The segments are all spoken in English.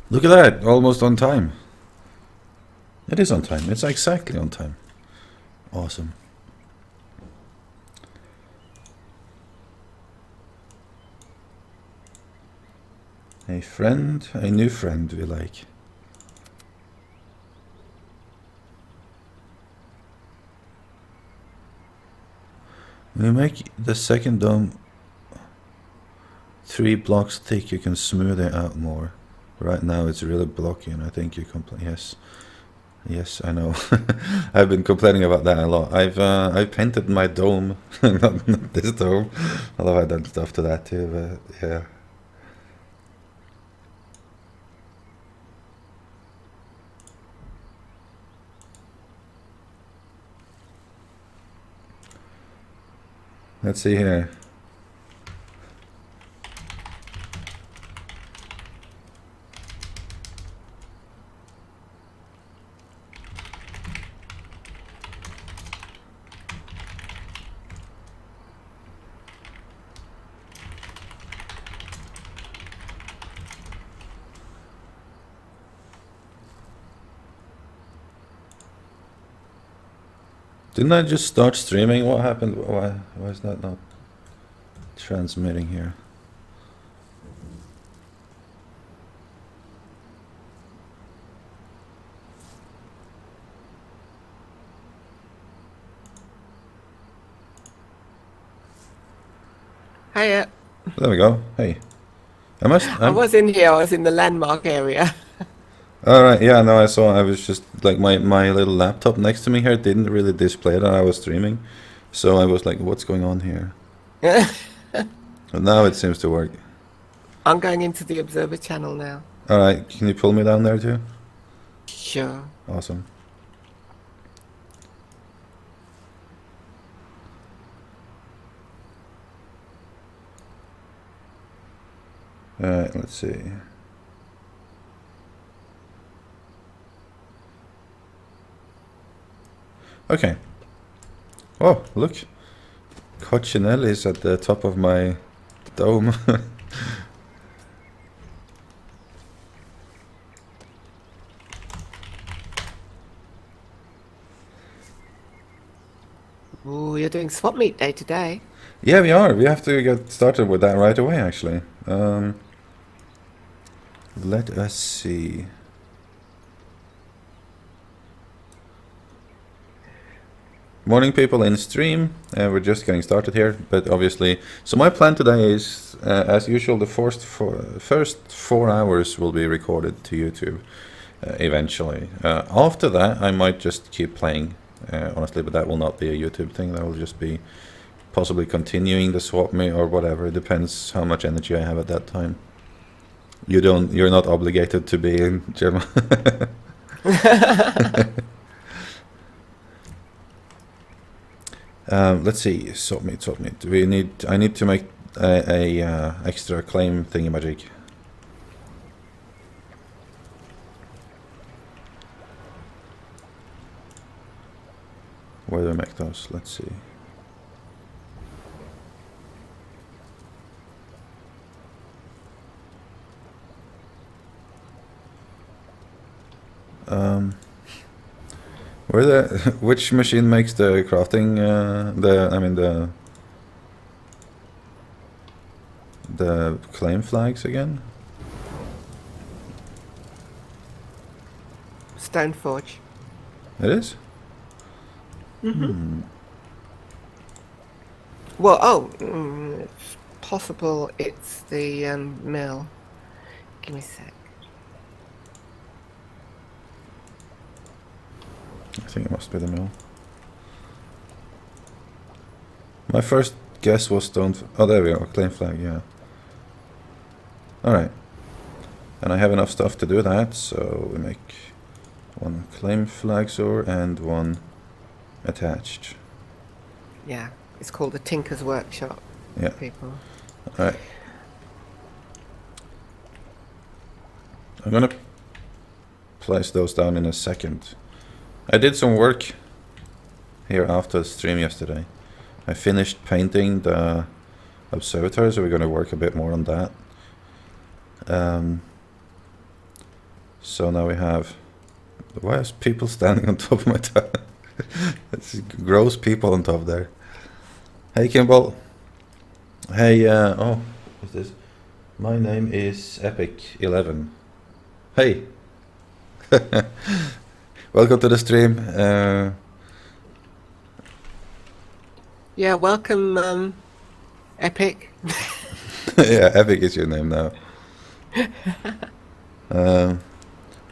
Look at that, almost on time. It is on time, it's exactly on time. Awesome. A friend, a new friend we like. When you make the second dome 3 blocks thick, you can smooth it out more. Right now it's really blocky, and I think you complain. Yes, I know. I've been complaining about that a lot. I've painted my dome, not this dome. Although I've done stuff to that too, but yeah. Let's see here. Didn't I just start streaming? What happened? Why is that not transmitting here? Hiya. There we go. Hey. I was in here, I was in the landmark area. Alright, yeah, no, I saw. I was just like my little laptop next to me here didn't really display that I was streaming. So I was like, what's going on here? But now it seems to work. I'm going into the Observer channel now. Alright, can you pull me down there too? Sure. Awesome. Alright, let's see. Okay. Oh, look. Coccinelle is at the top of my dome. Ooh, you're doing Swapmeet day today. Yeah, we are. We have to get started with that right away, actually. Let us see. Morning, people in stream. We're just getting started here, but obviously. So my plan today is, as usual, the first 4 hours will be recorded to YouTube eventually. After that, I might just keep playing, honestly, but that will not be a YouTube thing. That will just be possibly continuing the Swapmeet or whatever. It depends how much energy I have at that time. You're not obligated to be in German. Let's see, Swapmeet. I need to make a extra claim thingy-magic. Where do I make those? Let's see. Which machine makes the crafting, the claim flags again? Stoneforge. It is? Mm-hmm. Well, it's possible it's the mill. Give me a sec. I think it must be the mill. My first guess was stone. Oh, there we go. Claim flag, yeah. Alright. And I have enough stuff to do that, so we make one claim flag sword and one attached. Yeah, it's called the Tinker's Workshop. Yeah. People. Alright. I'm gonna place those down in a second. I did some work here after the stream yesterday. I finished painting the Obzzarvatory, so we're going to work a bit more on that. So now we have... Why is people standing on top of my tower? It's gross people on top there. Hey Kimball. Hey, oh, what's this? My name is Epic11. Hey. Welcome to the stream. Yeah, welcome, Epic. Yeah, Epic is your name now.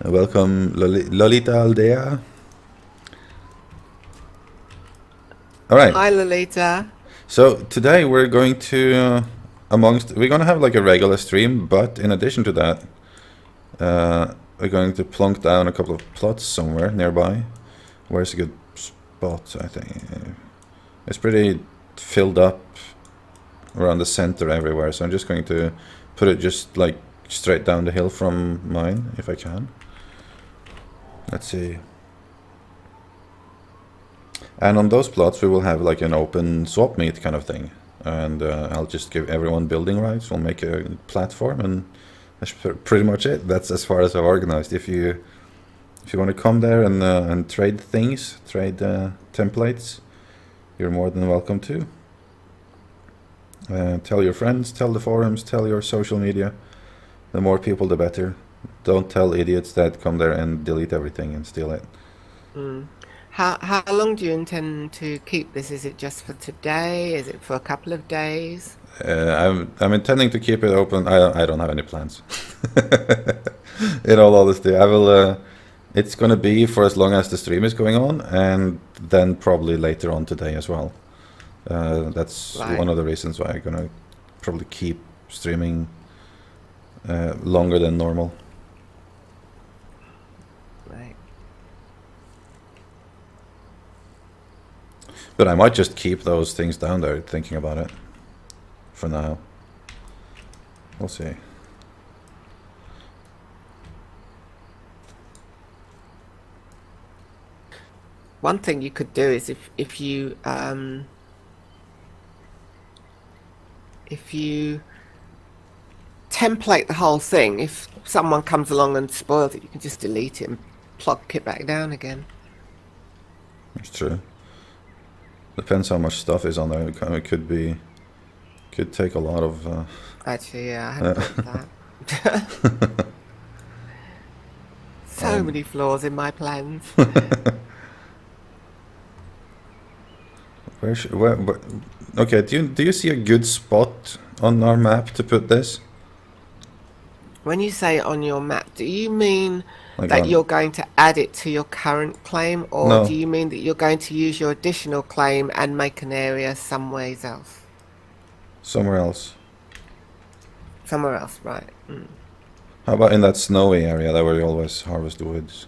Welcome, Lolita Aldea. All right. Hi, Lolita. So today we're going to, we're going to have like a regular stream, but in addition to that, we're going to plunk down a couple of plots somewhere nearby. Where's a good spot, I think. It's pretty filled up around the center everywhere, so I'm just going to put it just like straight down the hill from mine, if I can. Let's see. And on those plots we will have like an open Swapmeet kind of thing. And I'll just give everyone building rights, we'll make a platform, and that's pretty much it. That's as far as I've organized. If you want to come there and trade things, trade templates, you're more than welcome to. Tell your friends, tell the forums, tell your social media. The more people, the better. Don't tell idiots that come there and delete everything and steal it. Mm. How long do you intend to keep this? Is it just for today? Is it for a couple of days? I'm intending to keep it open. I don't have any plans. In all honesty, I will. It's gonna be for as long as the stream is going on, and then probably later on today as well. That's Right. one of the reasons why I'm gonna probably keep streaming longer than normal. Right. But I might just keep those things down there, thinking about it. For now. We'll see. One thing you could do is if you template the whole thing, if someone comes along and spoils it, you can just delete it and plug it back down again. That's true. Depends how much stuff is on there. It could take a lot of... Actually, yeah, I hadn't thought of that. So many flaws in my plans. Okay, do you see a good spot on our map to put this? When you say on your map, do you mean Like that on- you're going to add it to your current claim, or No. do you mean that you're going to use your additional claim and make an area somewhere else? Somewhere else. Somewhere else, right. Mm. How about in that snowy area there where you always harvest woods?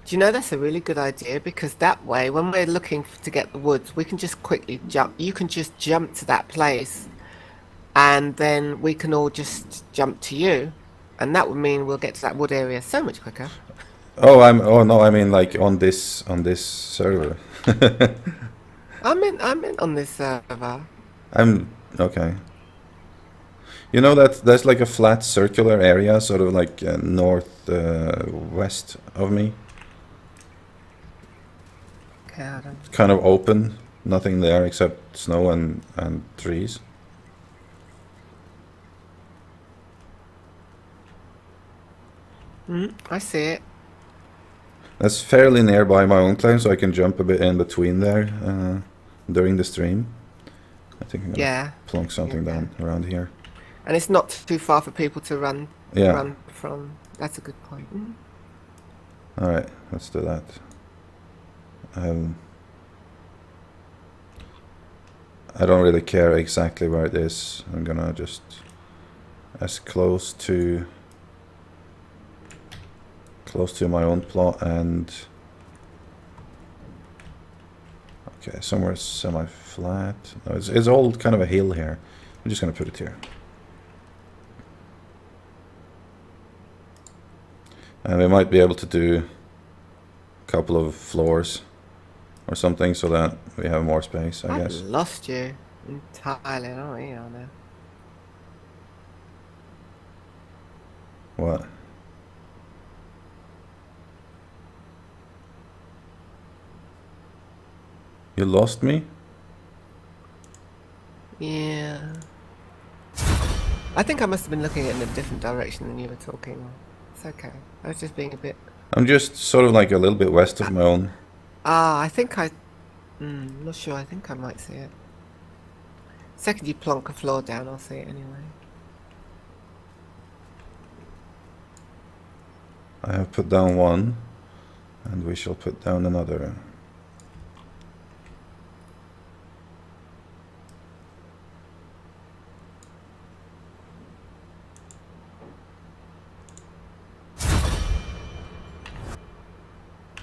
Do you know, that's a really good idea, because that way when we're looking to get the woods, we can just quickly jump. You can just jump to that place and then we can all just jump to you, and that would mean we'll get to that wood area so much quicker. Oh no, I mean like on this server. I'm in on this server. I'm okay. You know that there's like a flat circular area, sort of like north west of me. Okay, I don't... Kind of open, nothing there except snow and trees. I see it. That's fairly nearby my own claim, so I can jump a bit in between there during the stream. I think I'm gonna plunk something down around here. And it's not too far for people to run from. That's a good point. All right, let's do that. I don't really care exactly where it is. I'm gonna just as close to my own plot, and okay, somewhere semi-flat. No, it's all kind of a hill here. I'm just gonna put it here. And we might be able to do a couple of floors or something so that we have more space, I guess. I've lost you entirely. I don't know where you are now. What? You lost me? Yeah. I think I must have been looking in a different direction than you were talking. It's okay. I was just being a bit... I'm just sort of like a little bit west of my own. Ah, I think I... not sure. I think I might see it. Second you plonk a floor down, I'll see it anyway. I have put down one, and we shall put down another.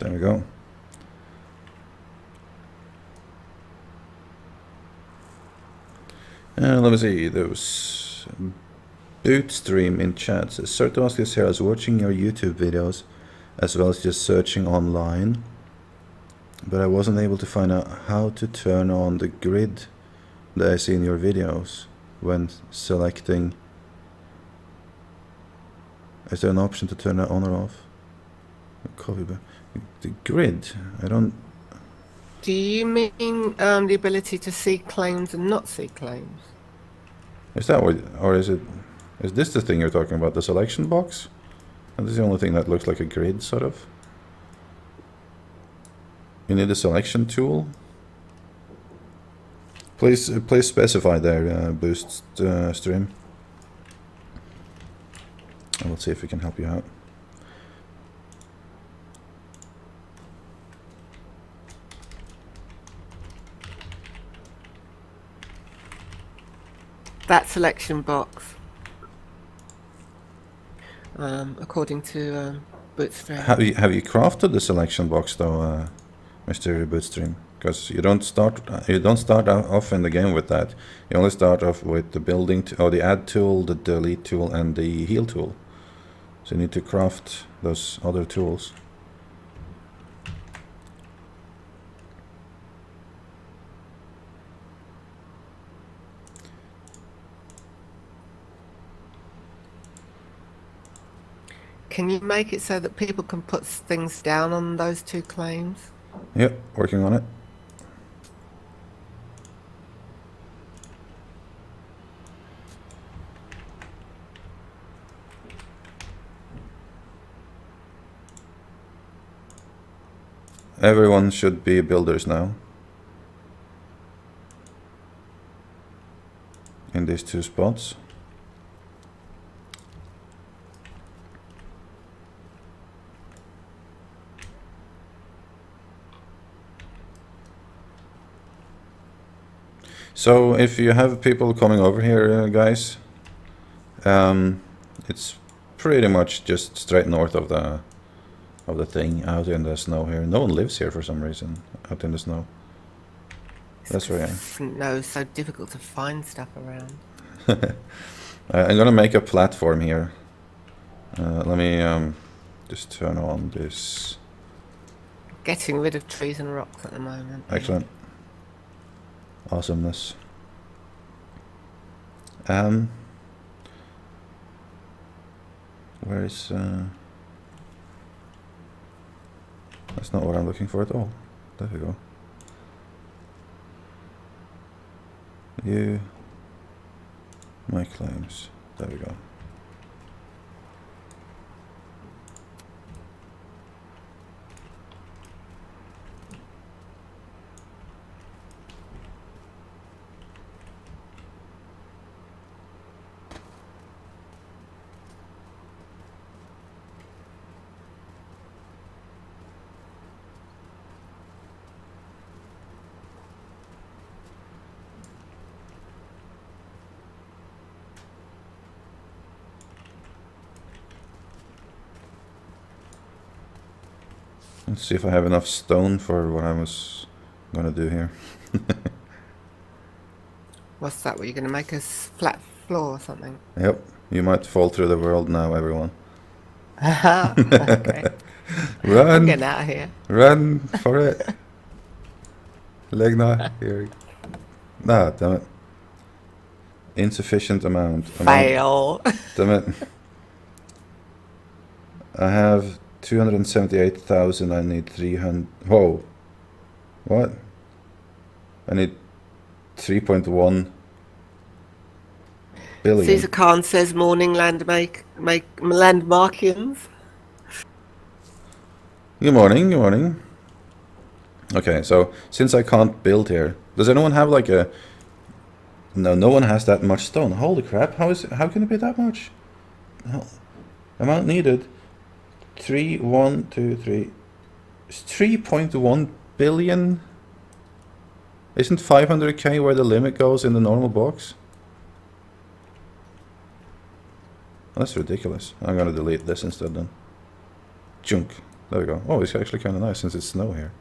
There we go. Let me see, there was Bootstream in chat says, Certomascus here, I was watching your YouTube videos as well as just searching online, but I wasn't able to find out how to turn on the grid that I see in your videos when selecting. Is there an option to turn that on or off? The grid, I don't... Do you mean the ability to see claims and not see claims? Is that what, or is this the thing you're talking about, the selection box? And this is the only thing that looks like a grid, sort of. You need a selection tool. Please specify there, boost stream. And we'll see if we can help you out. That selection box, according to Bootstream. Have you crafted the selection box though, Mr. Bootstream? Because you don't start off in the game with that. You only start off with the building or the add tool, the delete tool, and the heal tool. So you need to craft those other tools. Can you make it so that people can put things down on those two claims? Yep, working on it. Everyone should be builders now. In these two spots. So if you have people coming over here, guys, it's pretty much just straight north of the thing, out in the snow here. No one lives here for some reason, out in the snow. That's where I am. Snow, so difficult to find stuff around. I'm gonna make a platform here. Let me just turn on this. Getting rid of trees and rocks at the moment. Excellent. Awesomeness. Where is that's not what I'm looking for at all. There we go. You my claims. There we go. Let's see if I have enough stone for what I was gonna do here. What's that? Were you going to make a flat floor or something? Yep, you might fall through the world now, everyone. Okay. Run! I'm getting out of here. Run for it! Legna, here. Nah, damn it. Insufficient amount. Fail. Damn it. I have 278,000, I need 300. Whoa. What? I need 3.1 billion. Caesar Khan says morning landmarkians. Good morning, good morning. Okay, so since I can't build here, does anyone have like a... No, no one has that much stone. Holy crap, how can it be that much? Amount needed. 3.1 billion? Isn't 500k where the limit goes in the normal box? That's ridiculous. I'm gonna delete this instead then. Junk. There we go. Oh, it's actually kind of nice since it's snow here.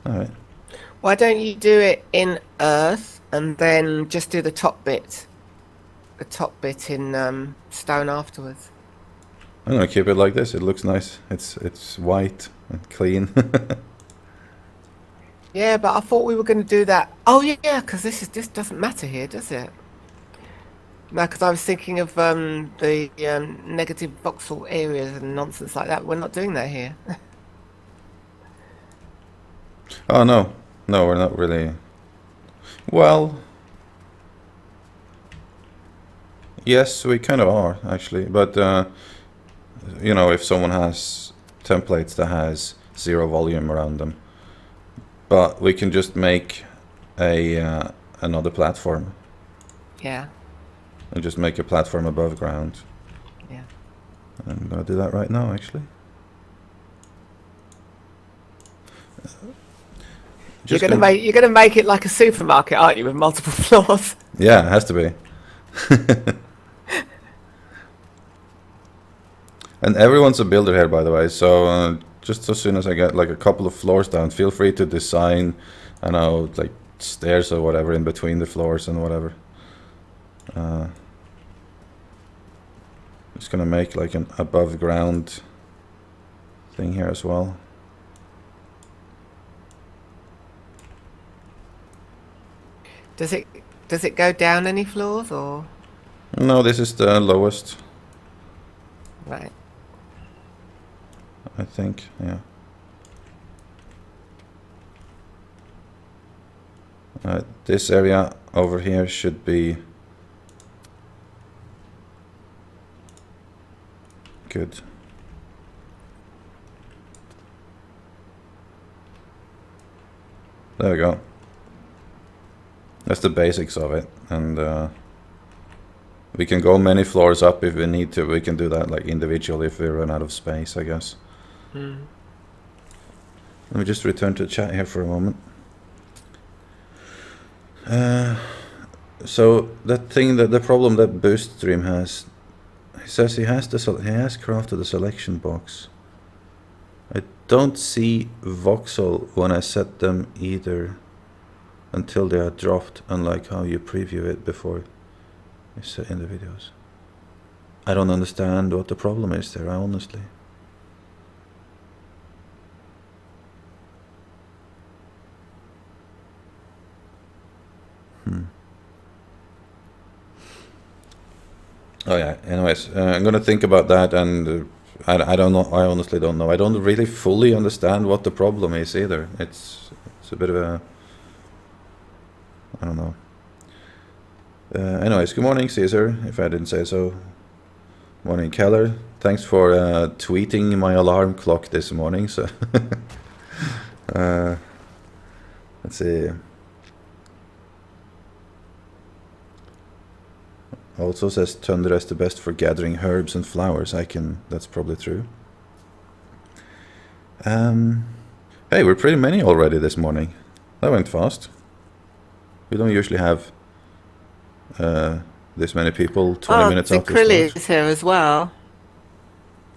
Alright. Why don't you do it in earth and then just do the top bit? The top bit in stone afterwards. I'm gonna keep it like this. It looks nice. It's white and clean. Yeah, but I thought we were going to do that. Oh yeah, because this doesn't matter here, does it? No, because I was thinking of the negative voxel areas and nonsense like that. We're not doing that here. Oh no, no, we're not really. Well, yes, we kind of are actually, but you know, if someone has templates that has 0 volume around them, but we can just make a another platform. Yeah. And just make a platform above ground. Yeah. I'm gonna do that right now, actually. You're gonna make it like a supermarket, aren't you, with multiple floors? Yeah, it has to be. And everyone's a builder here, by the way. So just as soon as I get like a couple of floors down, feel free to design, I know, like stairs or whatever in between the floors and whatever. Just gonna make like an above ground thing here as well. Does it go down any floors or? No, this is the lowest. Right. I think, yeah. This area over here should be good. There we go. That's the basics of it, and we can go many floors up if we need to. We can do that like individually if we run out of space, I guess. Let me just return to chat here for a moment. So that thing, the problem that Boost Stream has, he says he has crafted a selection box. I don't see voxel when I set them either until they are dropped, unlike how you preview it before you set in the videos. I don't understand what the problem is there, honestly. Oh yeah, anyways, I'm gonna think about that, and I don't know, I honestly don't know. I don't really fully understand what the problem is either. It's a bit of a, I don't know. Anyways, good morning, Caesar, if I didn't say so. Morning, Keller. Thanks for tweeting my alarm clock this morning. So let's see. Also says Thunder is the best for gathering herbs and flowers. That's probably true. Hey, we're pretty many already this morning. That went fast. We don't usually have this many people 20 minutes after start. Zikrilli is here as well.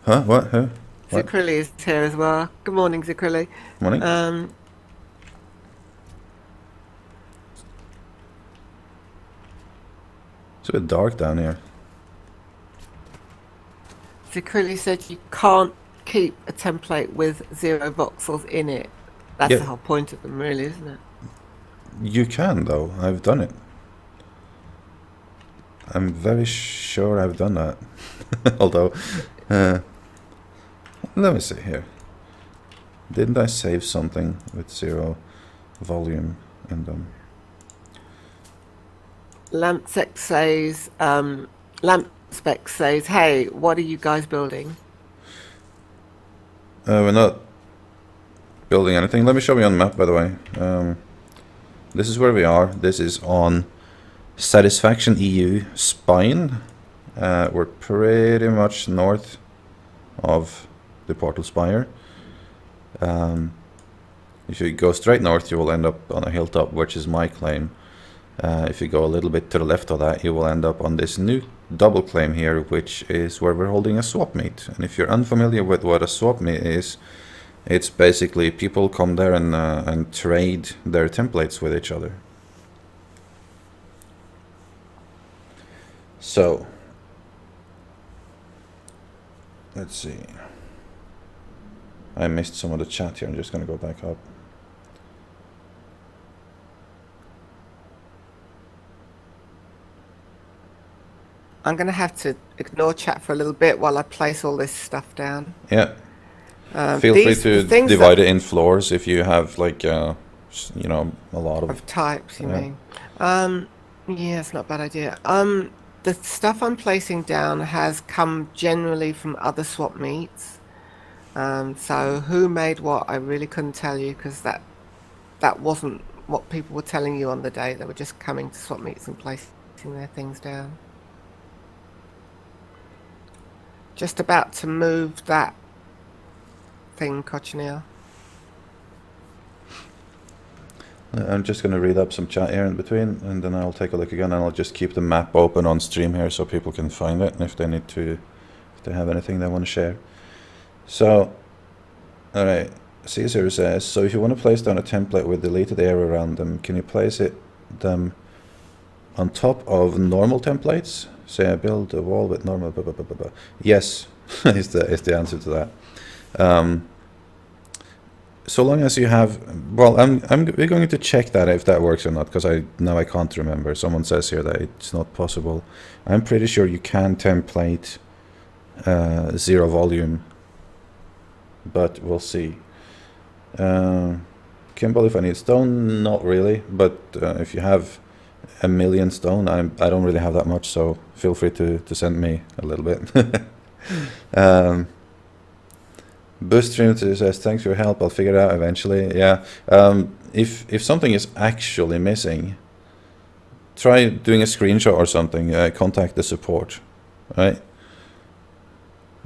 Huh? What? Who? What? Zikrilli is here as well. Good morning, Zikrilli. Morning. It's a bit dark down here. Zikrilli said you can't keep a template with 0 voxels in it. That's the whole point of them, really, isn't it? You can, though. I've done it. I'm very sure I've done that. Although, let me see here. Didn't I save something with 0 volume in them? Lampspec says, hey, what are you guys building? We're not building anything. Let me show you on the map, by the way. This is where we are. This is on Satisfaction EU Spine. We're pretty much north of the Portal Spire. If you go straight north, you will end up on a hilltop, which is my claim. If you go a little bit to the left of that, you will end up on this new double claim here, which is where we're holding a swap meet. And if you're unfamiliar with what a swap meet is, it's basically people come there and trade their templates with each other. So, let's see. I missed some of the chat here. I'm just going to go back up. I'm going to have to ignore chat for a little bit while I place all this stuff down. Yeah. Feel free to divide it in floors if you have, like, you know, a lot of types, you mean. Yeah, it's not a bad idea. The stuff I'm placing down has come generally from other swap meets. So who made what, I really couldn't tell you, because that wasn't what people were telling you on the day. They were just coming to swap meets and placing their things down. Just about to move that thing, Cochineal. I'm just going to read up some chat here in between, and then I'll take a look again, and I'll just keep the map open on stream here so people can find it, and if they need to, if they have anything they want to share. So, alright, Caesar says, so if you want to place down a template with deleted area around them, can you place them on top of normal templates? Say I build a wall with normal blah, blah, blah, blah, blah. Yes, is the answer to that. So long as you have, well, we're going to check that if that works or not, because I can't remember. Someone says here that it's not possible. I'm pretty sure you can template 0 volume, but we'll see. Kimball, if I need stone, not really, but if you have 1 million stone, I don't really have that much, so feel free to send me a little bit. Boostream says, thanks for your help, I'll figure it out eventually. Yeah, if something is actually missing, try doing a screenshot or something, contact the support, right?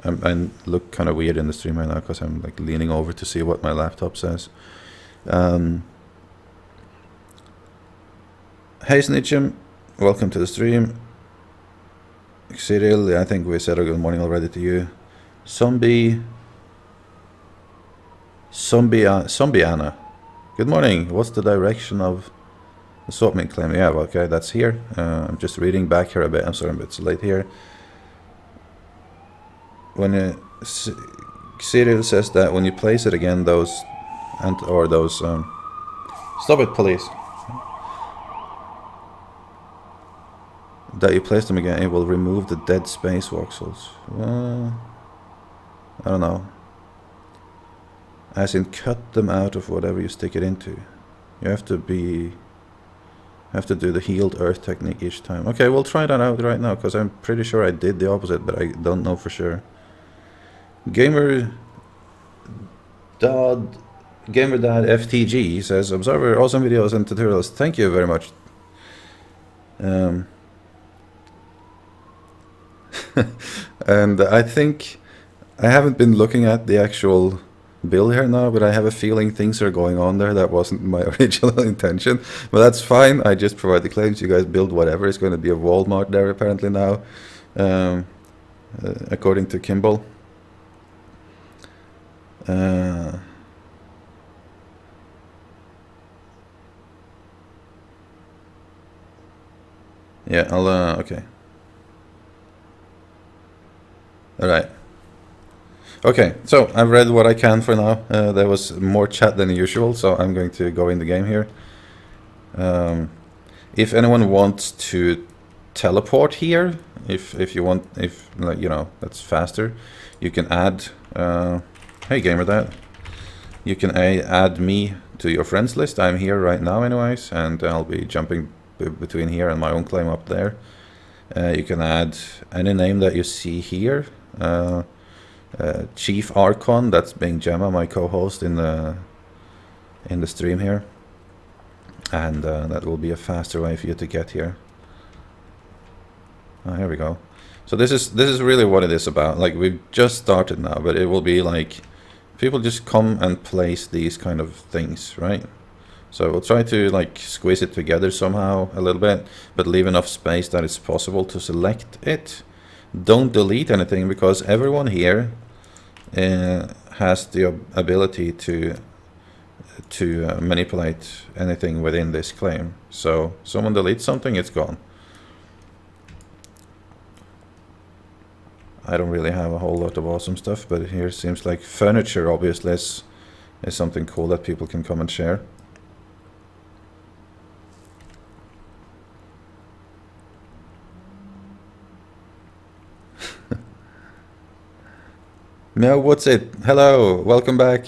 I look kind of weird in the stream right now because I'm like leaning over to see what my laptop says. Hey Snitchem, welcome to the stream. Cyril, I think we said a good morning already to you. Zombiana, good morning. What's the direction of the Swapmeet claim? Yeah, well, okay, that's here. I'm just reading back here a bit. I'm sorry, I'm a bit late here. When Cyril says that when you place it again, those stop it, police. That you place them again, it will remove the dead space voxels. I don't know. As in, cut them out of whatever you stick it into. You have to do the healed earth technique each time. Okay, we'll try that out right now, because I'm pretty sure I did the opposite, but I don't know for sure. Gamer Dad FTG says, Observer, awesome videos and tutorials. Thank you very much. And I think I haven't been looking at the actual build here now, but I have a feeling things are going on there that wasn't my original intention, but that's fine. I just provide the claims, you guys build whatever. It's going to be a Walmart there apparently now, according to Kimball. Yeah, I'll okay. Alright. Okay, so I've read what I can for now. There was more chat than usual, so I'm going to go in the game here. If anyone wants to teleport here, if you want, you know, that's faster, you can add. Hey, gamer dad. You can add me to your friends list. I'm here right now anyways, and I'll be jumping between here and my own claim up there. You can add any name that you see here. Chief Archon, that's being Gemma, my co-host in the stream here, and that will be a faster way for you to get here. Oh, here we go. So this is really what it is about. Like, we've just started now, but it will be like people just come and place these kind of things, right? So we'll try to like squeeze it together somehow a little bit, but leave enough space that it's possible to select it. Don't delete anything, because everyone here has the ability to manipulate anything within this claim. So someone deletes something, it's gone. I don't really have a whole lot of awesome stuff, but here seems like furniture obviously is something cool that people can come and share. Meow, what's it? Hello, welcome back.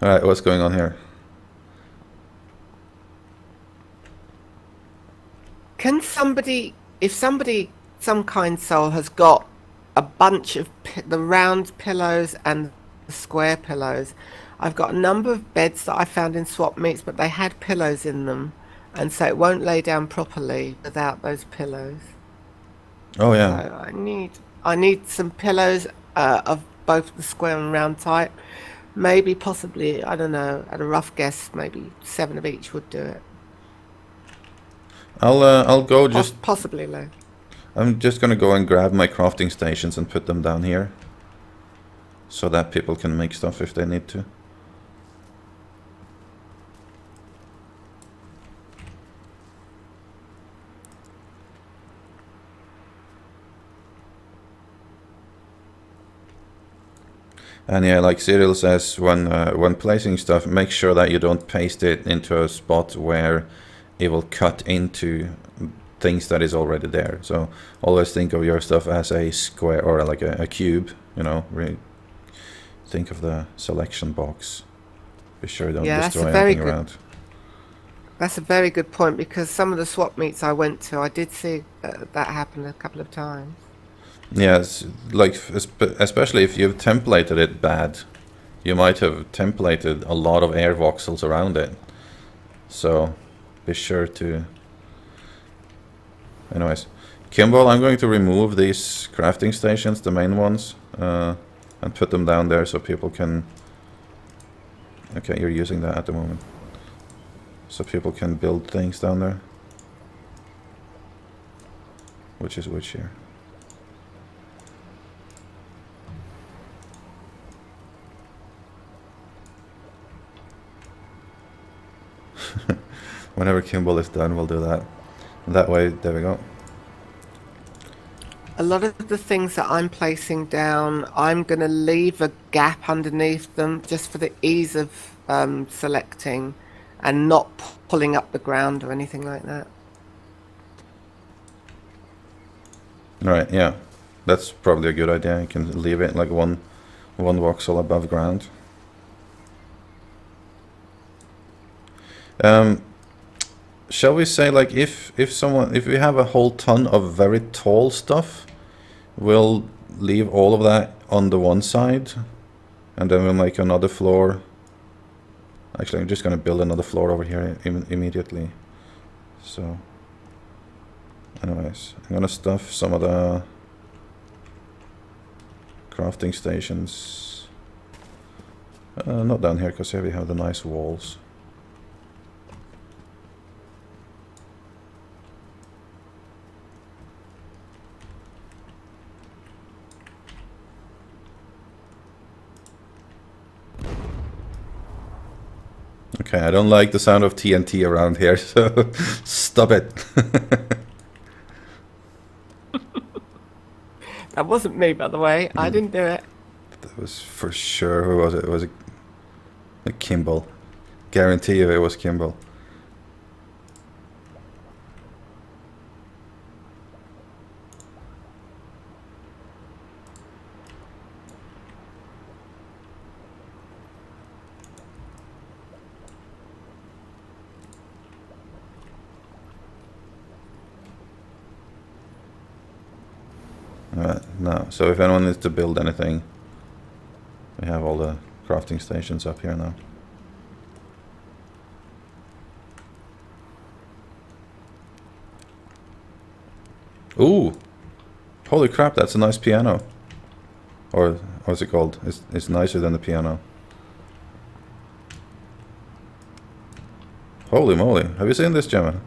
Alright, what's going on here? Can somebody, if somebody, some kind soul has got a bunch of the round pillows and the square pillows. I've got a number of beds that I found in Swapmeets, but they had pillows in them, and so it won't lay down properly without those pillows. Oh yeah. So I need some pillows of both the square and round type. Maybe, possibly, I don't know, at a rough guess, maybe 7 of each would do it. I'll go just... Possibly low. I'm just gonna go and grab my crafting stations and put them down here, so that people can make stuff if they need to. And yeah, like Cyril says, when placing stuff, make sure that you don't paste it into a spot where it will cut into things that is already there. So always think of your stuff as a square or like a cube, you know, really think of the selection box. Be sure you don't destroy anything around. That's a very good point, because some of the swap meets I went to, I did see that happen a couple of times. Yes, like especially if you've templated it bad, you might have templated a lot of air voxels around it. So be sure to... Anyways, Kimball, I'm going to remove these crafting stations, the main ones, and put them down there so people can... Okay, you're using that at the moment. So people can build things down there. Which is which here? Whenever Kimball is done, we'll do that. That way, there we go. A lot of the things that I'm placing down, I'm going to leave a gap underneath them just for the ease of selecting and not pulling up the ground or anything like that. Right, yeah. That's probably a good idea. You can leave it like one voxel above ground. Shall we say, like, if we have a whole ton of very tall stuff, we'll leave all of that on the one side, and then we'll make another floor. Actually, I'm just gonna build another floor over here immediately. So, anyways, I'm gonna stuff some of the crafting stations. Not down here, because here we have the nice walls. Okay, I don't like the sound of TNT around here, so stop it. That wasn't me, by the way. I didn't do it. That was for sure. Who was it? It was a Kimball. Guarantee you it was Kimball. No. So if anyone needs to build anything, we have all the crafting stations up here now. Ooh! Holy crap, that's a nice piano. Or what's it called? It's nicer than the piano. Holy moly, have you seen this, Gemma?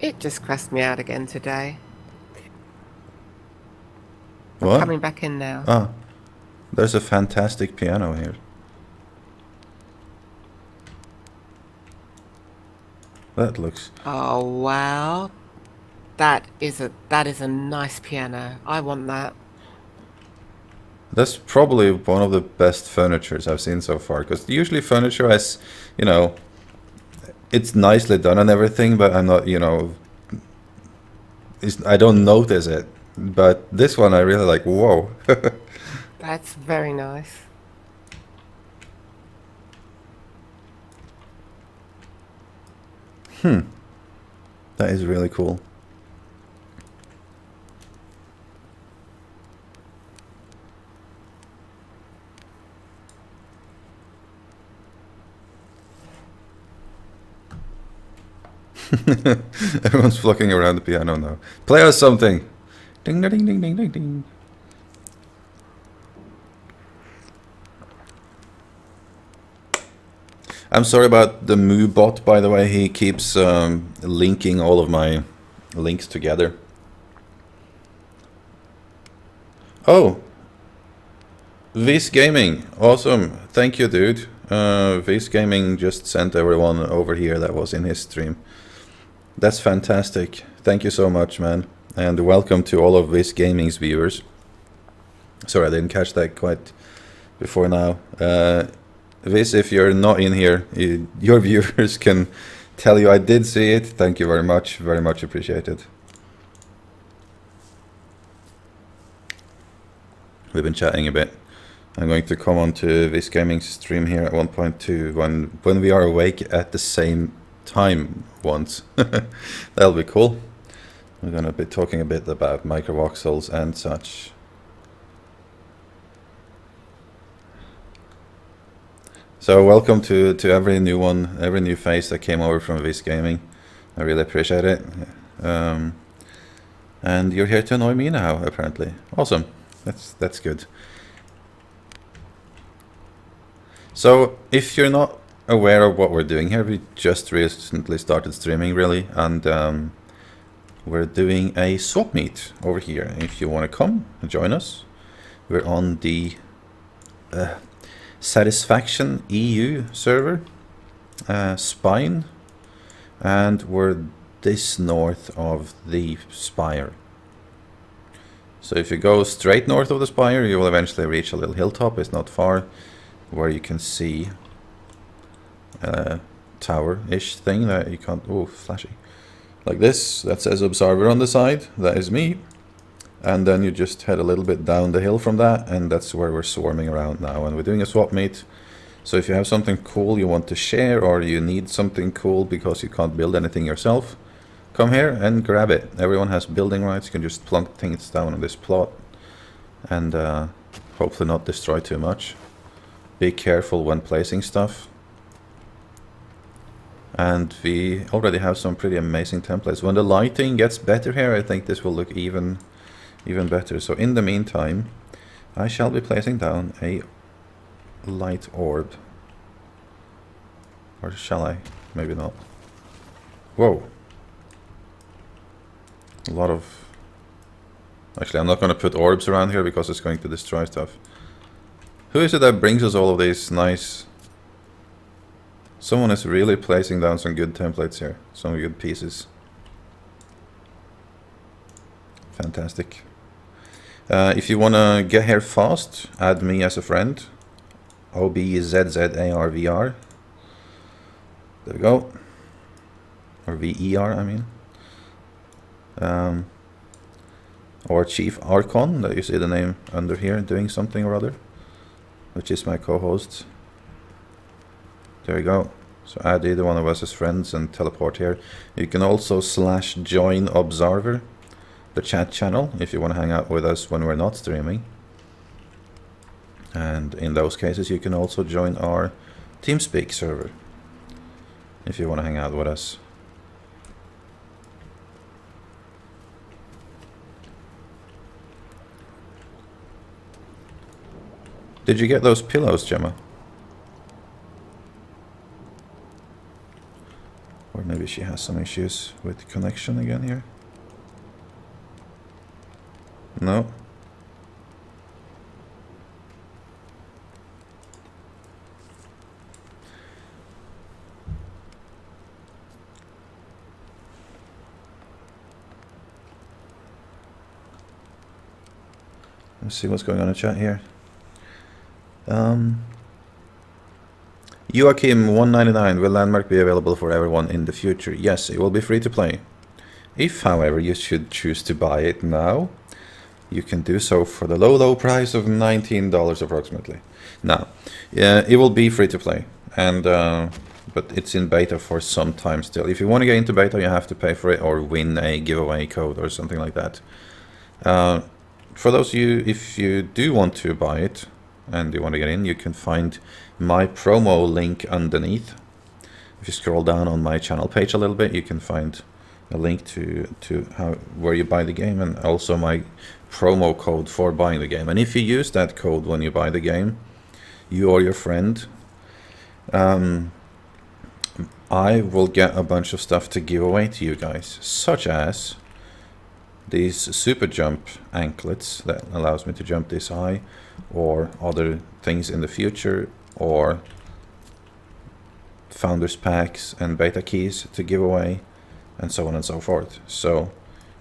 It just crashed me out again today. What? I'm coming back in now. Ah, there's a fantastic piano here. That looks... Oh wow, that is a nice piano. I want that. That's probably one of the best furnitures I've seen so far, because usually furniture has, you know, it's nicely done and everything, but I'm not, you know, I don't notice it. But this one I really like. Whoa. That's very nice. That is really cool. Everyone's flocking around the piano now. Play us something. Ding ding ding ding ding ding. I'm sorry about the Moo bot, by the way. He keeps linking all of my links together. Oh, Viz Gaming, awesome. Thank you, dude. Viz Gaming just sent everyone over here that was in his stream. That's fantastic. Thank you so much, man. And welcome to all of Viz Gaming's viewers. Sorry, I didn't catch that quite before now. Viz, if you're not in here, your viewers can tell you I did see it. Thank you very much appreciated. We've been chatting a bit. I'm going to come on to Viz Gaming's stream here at 1.2 when we are awake at the same time once. That'll be cool. We're going to be talking a bit about microvoxels and such. So welcome to every new one, every new face that came over from Viz Gaming. I really appreciate it. And you're here to annoy me now, apparently. Awesome. That's good. So if you're not aware of what we're doing here, we just recently started streaming, really, and we're doing a Swapmeet over here. If you want to come and join us, we're on the Satisfaction EU server, Spine, and we're this north of the Spire. So if you go straight north of the Spire, you will eventually reach a little hilltop. It's not far, where you can see a tower-ish thing that you can't... Oh, flashy. Like this, that says Observer on the side. That is me. And then you just head a little bit down the hill from that, and that's where we're swarming around now. And we're doing a swap meet. So if you have something cool you want to share, or you need something cool because you can't build anything yourself, come here and grab it. Everyone has building rights. You can just plunk things down on this plot and hopefully not destroy too much. Be careful when placing stuff. And we already have some pretty amazing templates. When the lighting gets better here, I think this will look even better. So in the meantime, I shall be placing down a light orb. Or shall I? Maybe not. Whoa. A lot of... Actually, I'm not going to put orbs around here because it's going to destroy stuff. Who is it that brings us all of these nice... Someone is really placing down some good templates here. Some good pieces. Fantastic. If you want to get here fast, add me as a friend. OBZZARVR. There we go. Or VER, I mean. Or Chief Archon, that you see the name under here, doing something or other. Which is my co-host. There you go. So add either one of us as friends and teleport here. You can also /join Obzzarvatory, the chat channel, if you want to hang out with us when we're not streaming. And in those cases you can also join our TeamSpeak server if you want to hang out with us. Did you get those pillows, Gemma? Or maybe she has some issues with connection again here. No? Let's see what's going on in chat here. Joachim199, will Landmark be available for everyone in the future? Yes, it will be free to play. If, however, you should choose to buy it now, you can do so for the low price of $19 approximately. Now, it will be free to play, and but it's in beta for some time still. If you want to get into beta, you have to pay for it or win a giveaway code or something like that. For those of you, if you do want to buy it and you want to get in, you can find my promo link underneath. If you scroll down on my channel page a little bit, you can find a link to where you buy the game, and also my promo code for buying the game. And if you use that code when you buy the game, you or your friend, I will get a bunch of stuff to give away to you guys, such as these super jump anklets that allows me to jump this high, or other things in the future, or founders packs and beta keys to give away, and so on and so forth. So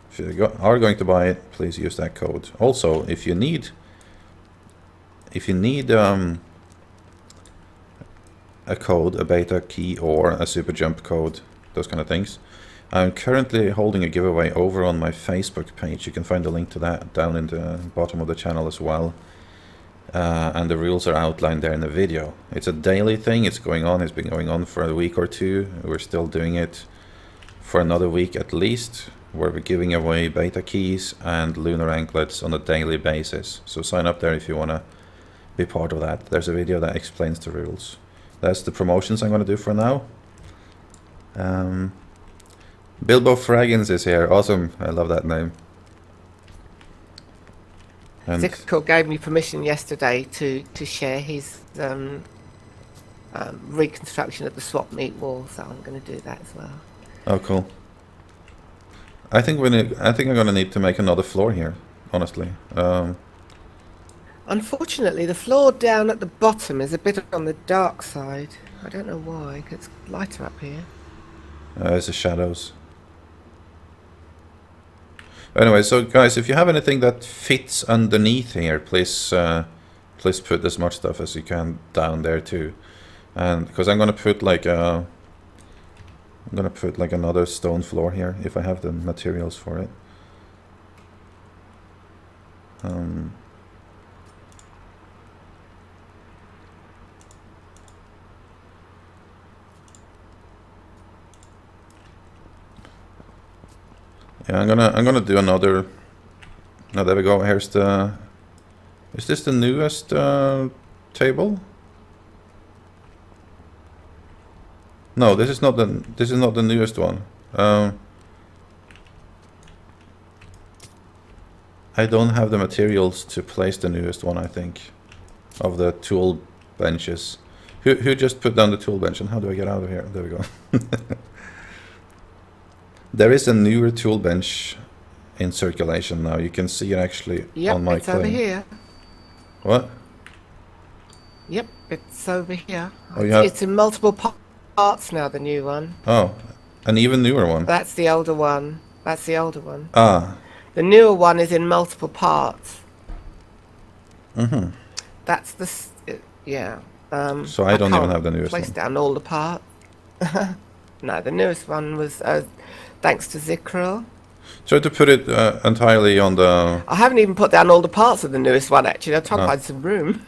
if you are going to buy it, please use that code. Also, if you need a code, a beta key or a super jump code, those kind of things, I'm currently holding a giveaway over on my Facebook page. You can find the link to that down in the bottom of the channel as well. And the rules are outlined there in the video. It's a daily thing. It's going on. It's been going on for a week or two. We're still doing it for another week at least, where we're giving away beta keys and lunar anklets on a daily basis. So sign up there if you want to be part of that. There's a video that explains the rules. That's the promotions I'm going to do for now. Bilbo Fraggins is here. Awesome. I love that name. And Zickle gave me permission yesterday to share his reconstruction of the Swapmeet wall, so I'm going to do that as well. Oh, cool. I think I'm going to need to make another floor here, honestly. Unfortunately, the floor down at the bottom is a bit on the dark side. I don't know why, 'cause it's lighter up here. It's the shadows. Anyway, so guys, if you have anything that fits underneath here, please put as much stuff as you can down there too. And because I'm gonna put like another stone floor here if I have the materials for it. Yeah, I'm gonna do another. Now there we go. Here's the. Is this the newest table? No, this is not the newest one. I don't have the materials to place the newest one, I think, of the tool benches. Who just put down the tool bench, and how do I get out of here? There we go. There is a newer tool bench in circulation now. You can see it actually on my Yep, it's over here. What? Yep, it's over here. Oh, you have... It's in multiple parts now, the new one. Oh, an even newer one. That's the older one. That's the older one. Ah. The newer one is in multiple parts. Mm-hmm. That's the... yeah. So I don't even have the newest one. Place down all the parts. No, the newest one was... thanks to Zikril. Try to put it entirely on the... I haven't even put down all the parts of the newest one, actually. I'm trying to find some room.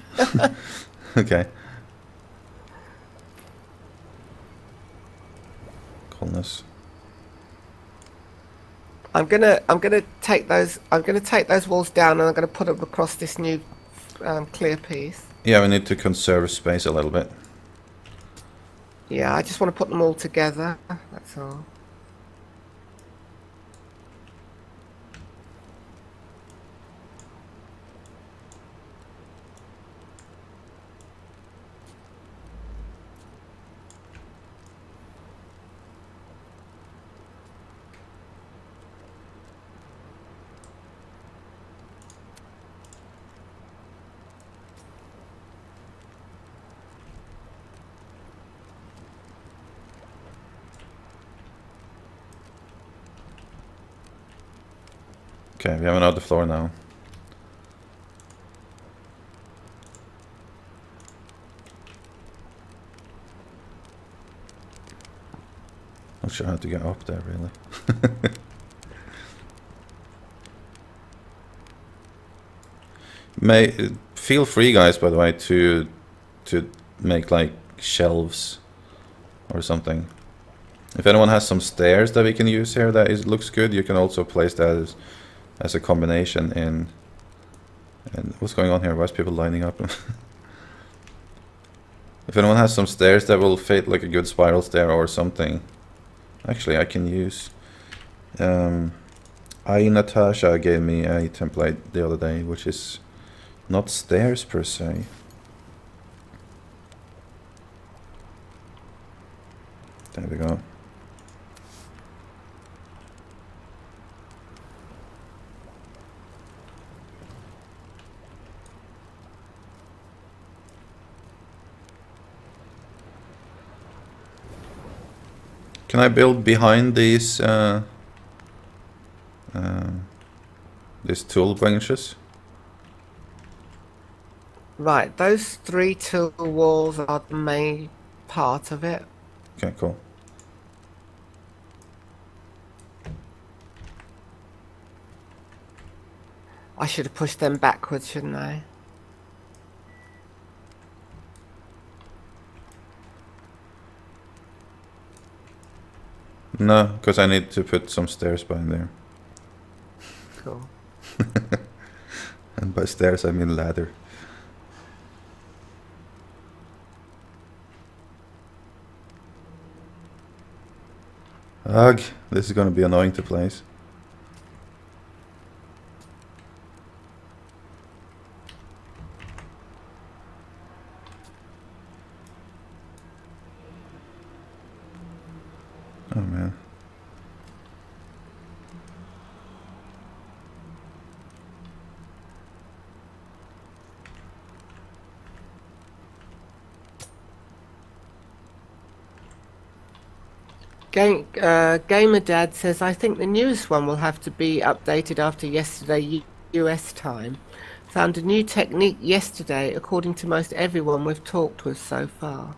Okay. awfulness. I'm gonna take those walls down, and I'm gonna put them across this new clear piece. Yeah, we need to conserve space a little bit. Yeah, I just want to put them all together. That's all. Okay, we have another floor now. Not sure how to get up there, really. Feel free, guys, by the way, to make like shelves or something. If anyone has some stairs that we can use here that looks good, you can also place that as a combination in. And what's going on here? Why is people lining up? If anyone has some stairs that will fit like a good spiral stair or something, actually I can use. Natasha gave me a template the other day, which is not stairs per se. There we go. Can I build behind these tool benches? Right, those 3 tool walls are the main part of it. Okay, cool. I should have pushed them backwards, shouldn't I? No, because I need to put some stairs behind there. Cool. And by stairs I mean ladder. Ugh, this is going to be annoying to place. Oh man. Gamer Dad says, I think the newest one will have to be updated after yesterday US time. Found a new technique yesterday, according to most everyone we've talked with so far.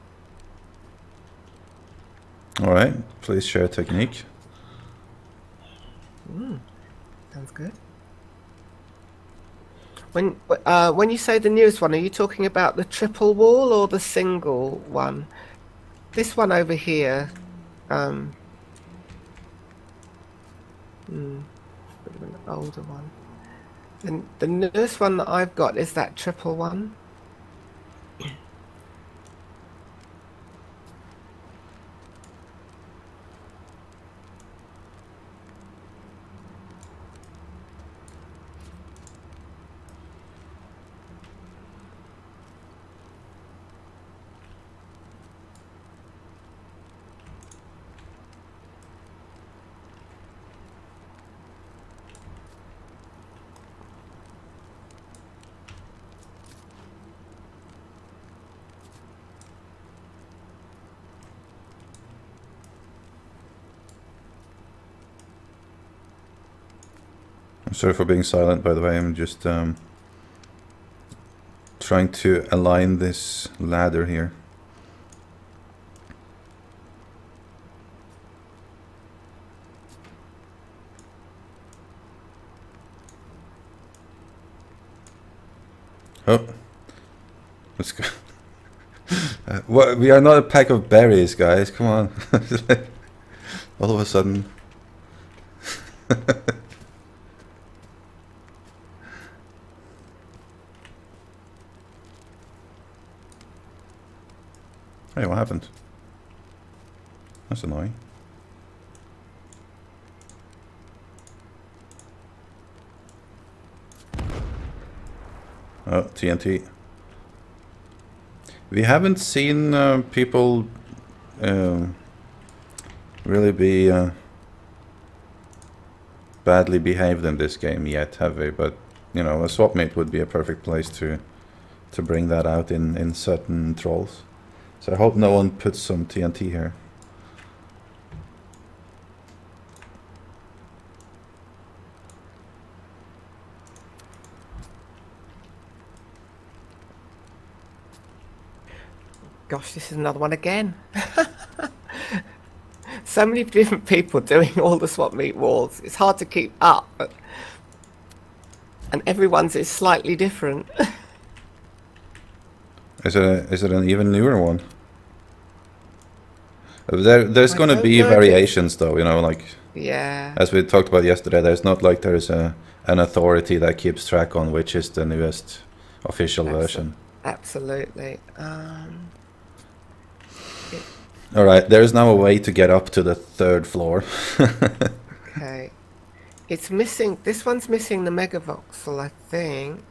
Alright, please share technique. Sounds good. When you say the newest one, are you talking about the triple wall or the single one? This one over here. Bit of an older one. And the newest one that I've got is that triple one. I'm sorry for being silent, by the way. I'm just trying to align this ladder here. Oh, let's go. What? We are not a pack of berries, guys. Come on. All of a sudden. Hey, what happened? That's annoying. Oh, TNT. We haven't seen people really be badly behaved in this game yet, have we? But you know, a Swapmeet would be a perfect place to bring that out in certain trolls. So I hope no one puts some TNT here. Gosh, this is another one again. So many different people doing all the Swapmeet walls. It's hard to keep up. And everyone's is slightly different. Is it an even newer one? There's going to be know variations, though. You know, like Yeah. as we talked about yesterday. There's not like there's an authority that keeps track on which is the newest official version. Absolutely. All right, there is now a way to get up to the 3rd floor. Okay. It's missing. This one's missing the megavoxel, I think.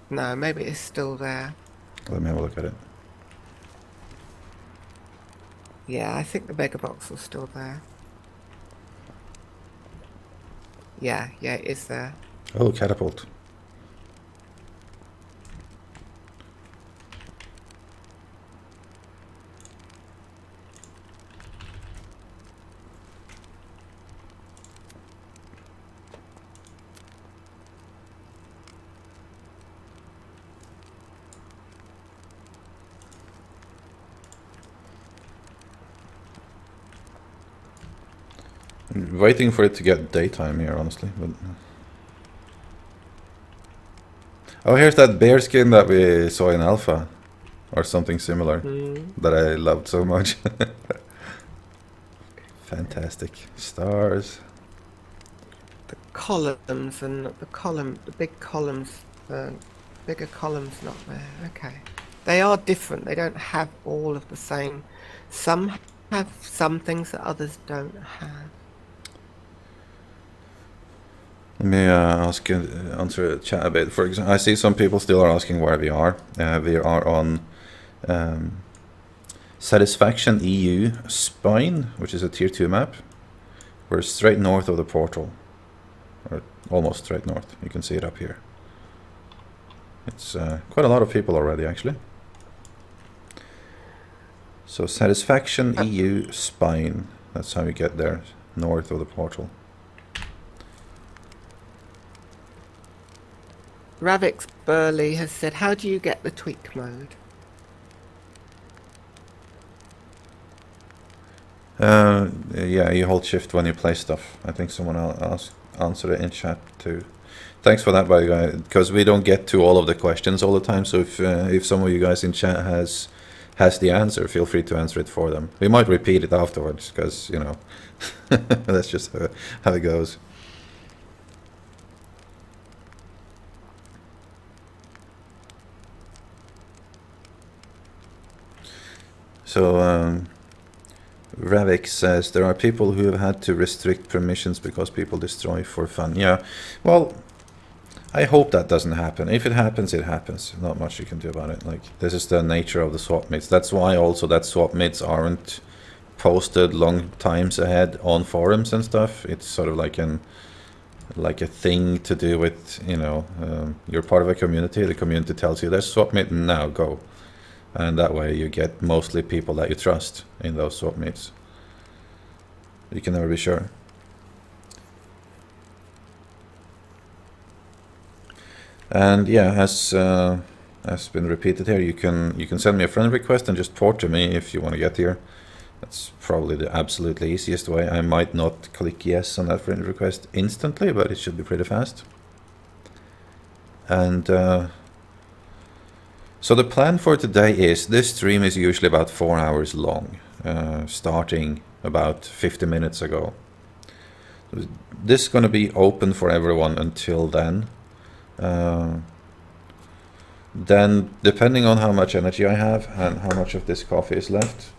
No, maybe it's still there. Let me have a look at it. Yeah, I think the megavoxel's still there. Yeah, it is there. Oh, catapult. I'm waiting for it to get daytime here, honestly. But oh, here's that bear skin that we saw in Alpha, or something similar, that I loved so much. Fantastic stars. The columns and the big columns, the bigger columns not there. Okay. They are different. They don't have all of the same. Some have some things that others don't have. Let me answer the chat a bit. For example, I see some people still are asking where we are. We are on Satisfaction EU Spine, which is a tier 2 map. We're straight north of the portal, or almost straight north. You can see it up here. It's quite a lot of people already, actually. So Satisfaction EU Spine. That's how you get there, north of the portal. Ravix Burley has said, how do you get the tweak mode? Yeah, you hold shift when you play stuff. I think someone else answered it in chat too. Thanks for that, by the way, because we don't get to all of the questions all the time. So if some of you guys in chat has the answer, feel free to answer it for them. We might repeat it afterwards, because you know, that's just how it goes. So Ravik says there are people who have had to restrict permissions because people destroy for fun. Yeah, well, I hope that doesn't happen. If it happens, it happens. Not much you can do about it. Like, this is the nature of the Swapmeets. That's why also that Swapmeets aren't posted long times ahead on forums and stuff. It's sort of like a thing to do with, you know, you're part of a community. The community tells you there's Swapmeet, now go. And that way you get mostly people that you trust in those Swapmeets. You can never be sure. And yeah, as been repeated here, you can send me a friend request and just port to me if you want to get here. That's probably the absolutely easiest way. I might not click yes on that friend request instantly, but it should be pretty fast. And so the plan for today is, this stream is usually about 4 hours long, starting about 50 minutes ago. This is going to be open for everyone until then. Then, depending on how much energy I have and how much of this coffee is left,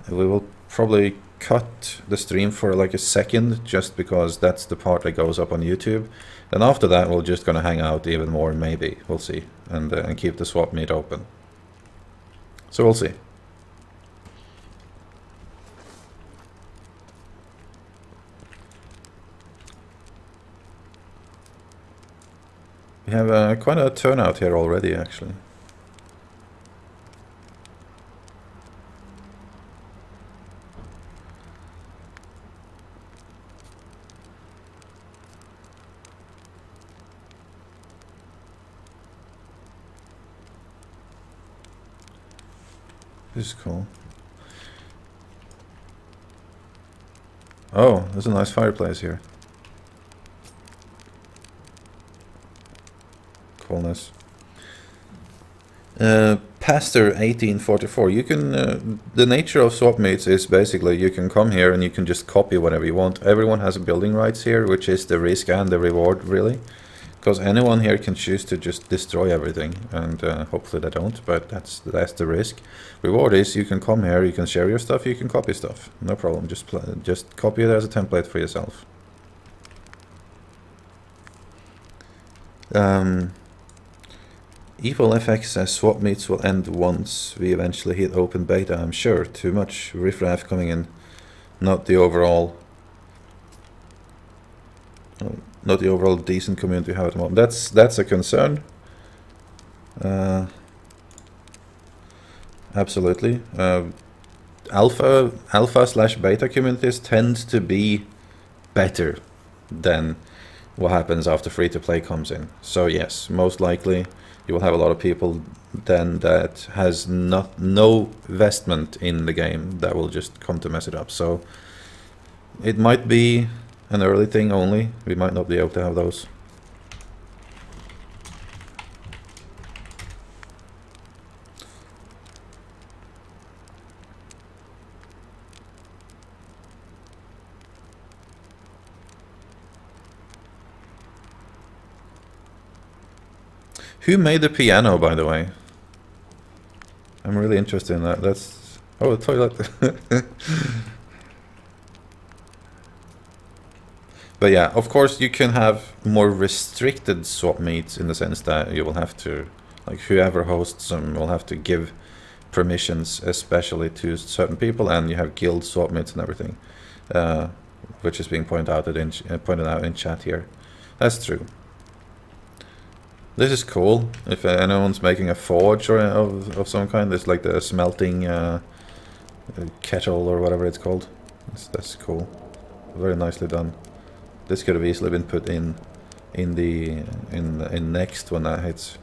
we will probably cut the stream for like a second, just because that's the part that goes up on YouTube. And after that, we're just going to hang out even more, maybe. We'll see. And keep the Swapmeet open. So we'll see. We have quite a turnout here already, actually. This is cool. Oh, there's a nice fireplace here. Coolness. Pastor 1844. You can. The nature of Swapmeets is basically you can come here and you can just copy whatever you want. Everyone has building rights here, which is the risk and the reward, really. Because anyone here can choose to just destroy everything, and hopefully they don't, but that's the risk. Reward is you can come here, you can share your stuff, you can copy stuff, no problem. Just copy it as a template for yourself. Evil FX says Swapmeets will end once we eventually hit open beta. I'm sure too much riffraff coming in, not the overall. Not the overall decent community we have at the moment. That's a concern. Absolutely. Alpha/beta communities tend to be better than what happens after free-to-play comes in. So yes, most likely you will have a lot of people then that has no investment in the game that will just come to mess it up. So it might be an early thing only. We might not be able to have those. Who made the piano, by the way? I'm really interested in that. That's... Oh, the toilet. But yeah, of course you can have more restricted Swapmeets in the sense that you will have to, like whoever hosts them will have to give permissions especially to certain people, and you have guild Swapmeets and everything, which is being pointed out in chat here. That's true. This is cool. If anyone's making a forge or of some kind, it's like the smelting kettle or whatever it's called. That's cool. Very nicely done. This could have easily been put in next when that hits.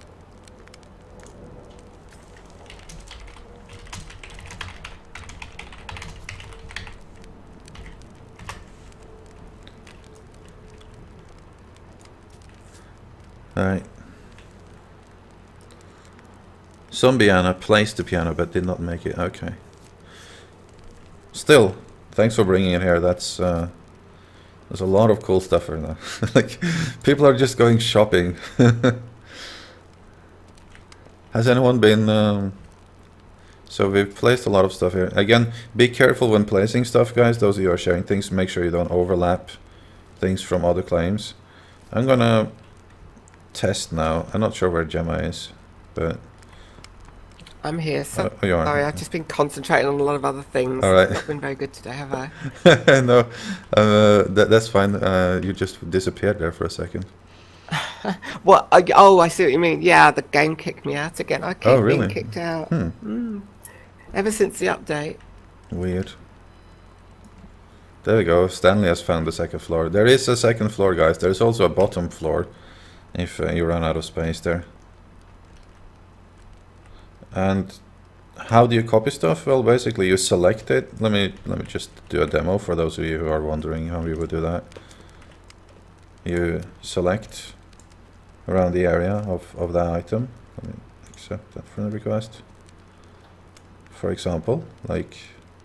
All right. Zombiana placed the piano but did not make it. Okay. Still, thanks for bringing it here. That's there's a lot of cool stuff right now. Like, people are just going shopping. Has anyone been... So we've placed a lot of stuff here. Again, be careful when placing stuff, guys. Those of you who are sharing things, make sure you don't overlap things from other claims. I'm gonna test now. I'm not sure where Gemma is, but... I'm here. So you are. sorry, I've just been concentrating on a lot of other things. All right. I've not been very good today, have I? No, that's fine. You just disappeared there for a second. What? Oh, I see what you mean. Yeah, the game kicked me out again. I keep really? being kicked out. Ever since the update. Weird. There we go. Stanley has found the second floor. There is a second floor, guys. There's also a bottom floor if you run out of space there. And how do you copy stuff? Well, basically you select it. Let me just do a demo for those of you who are wondering how you would do that. You select around the area of that item. Let me accept that friend request. For example, like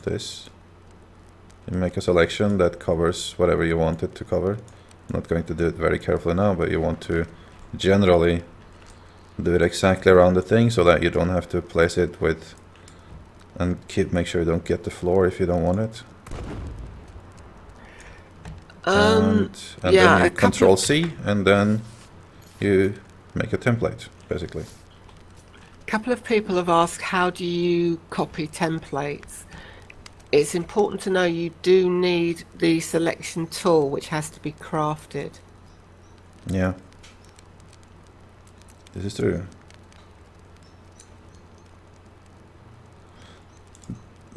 this. You make a selection that covers whatever you want it to cover. I'm not going to do it very carefully now, but you want to generally do it exactly around the thing so that you don't have to place it with, and make sure you don't get the floor if you don't want it. And yeah, then you Control C, and then you make a template, basically. A couple of people have asked, how do you copy templates? It's important to know you do need the selection tool, which has to be crafted. Yeah. This is true.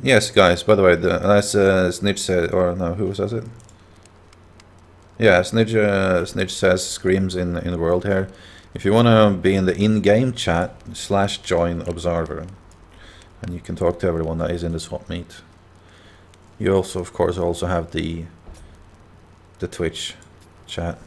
Yes, guys, by the way, as Snitch said, or no, who says it? Yeah, Snitch says screams in the world here. If you want to be in the in-game chat, /join Observer. And you can talk to everyone that is in the Swapmeet. You also, of course, also have the Twitch chat.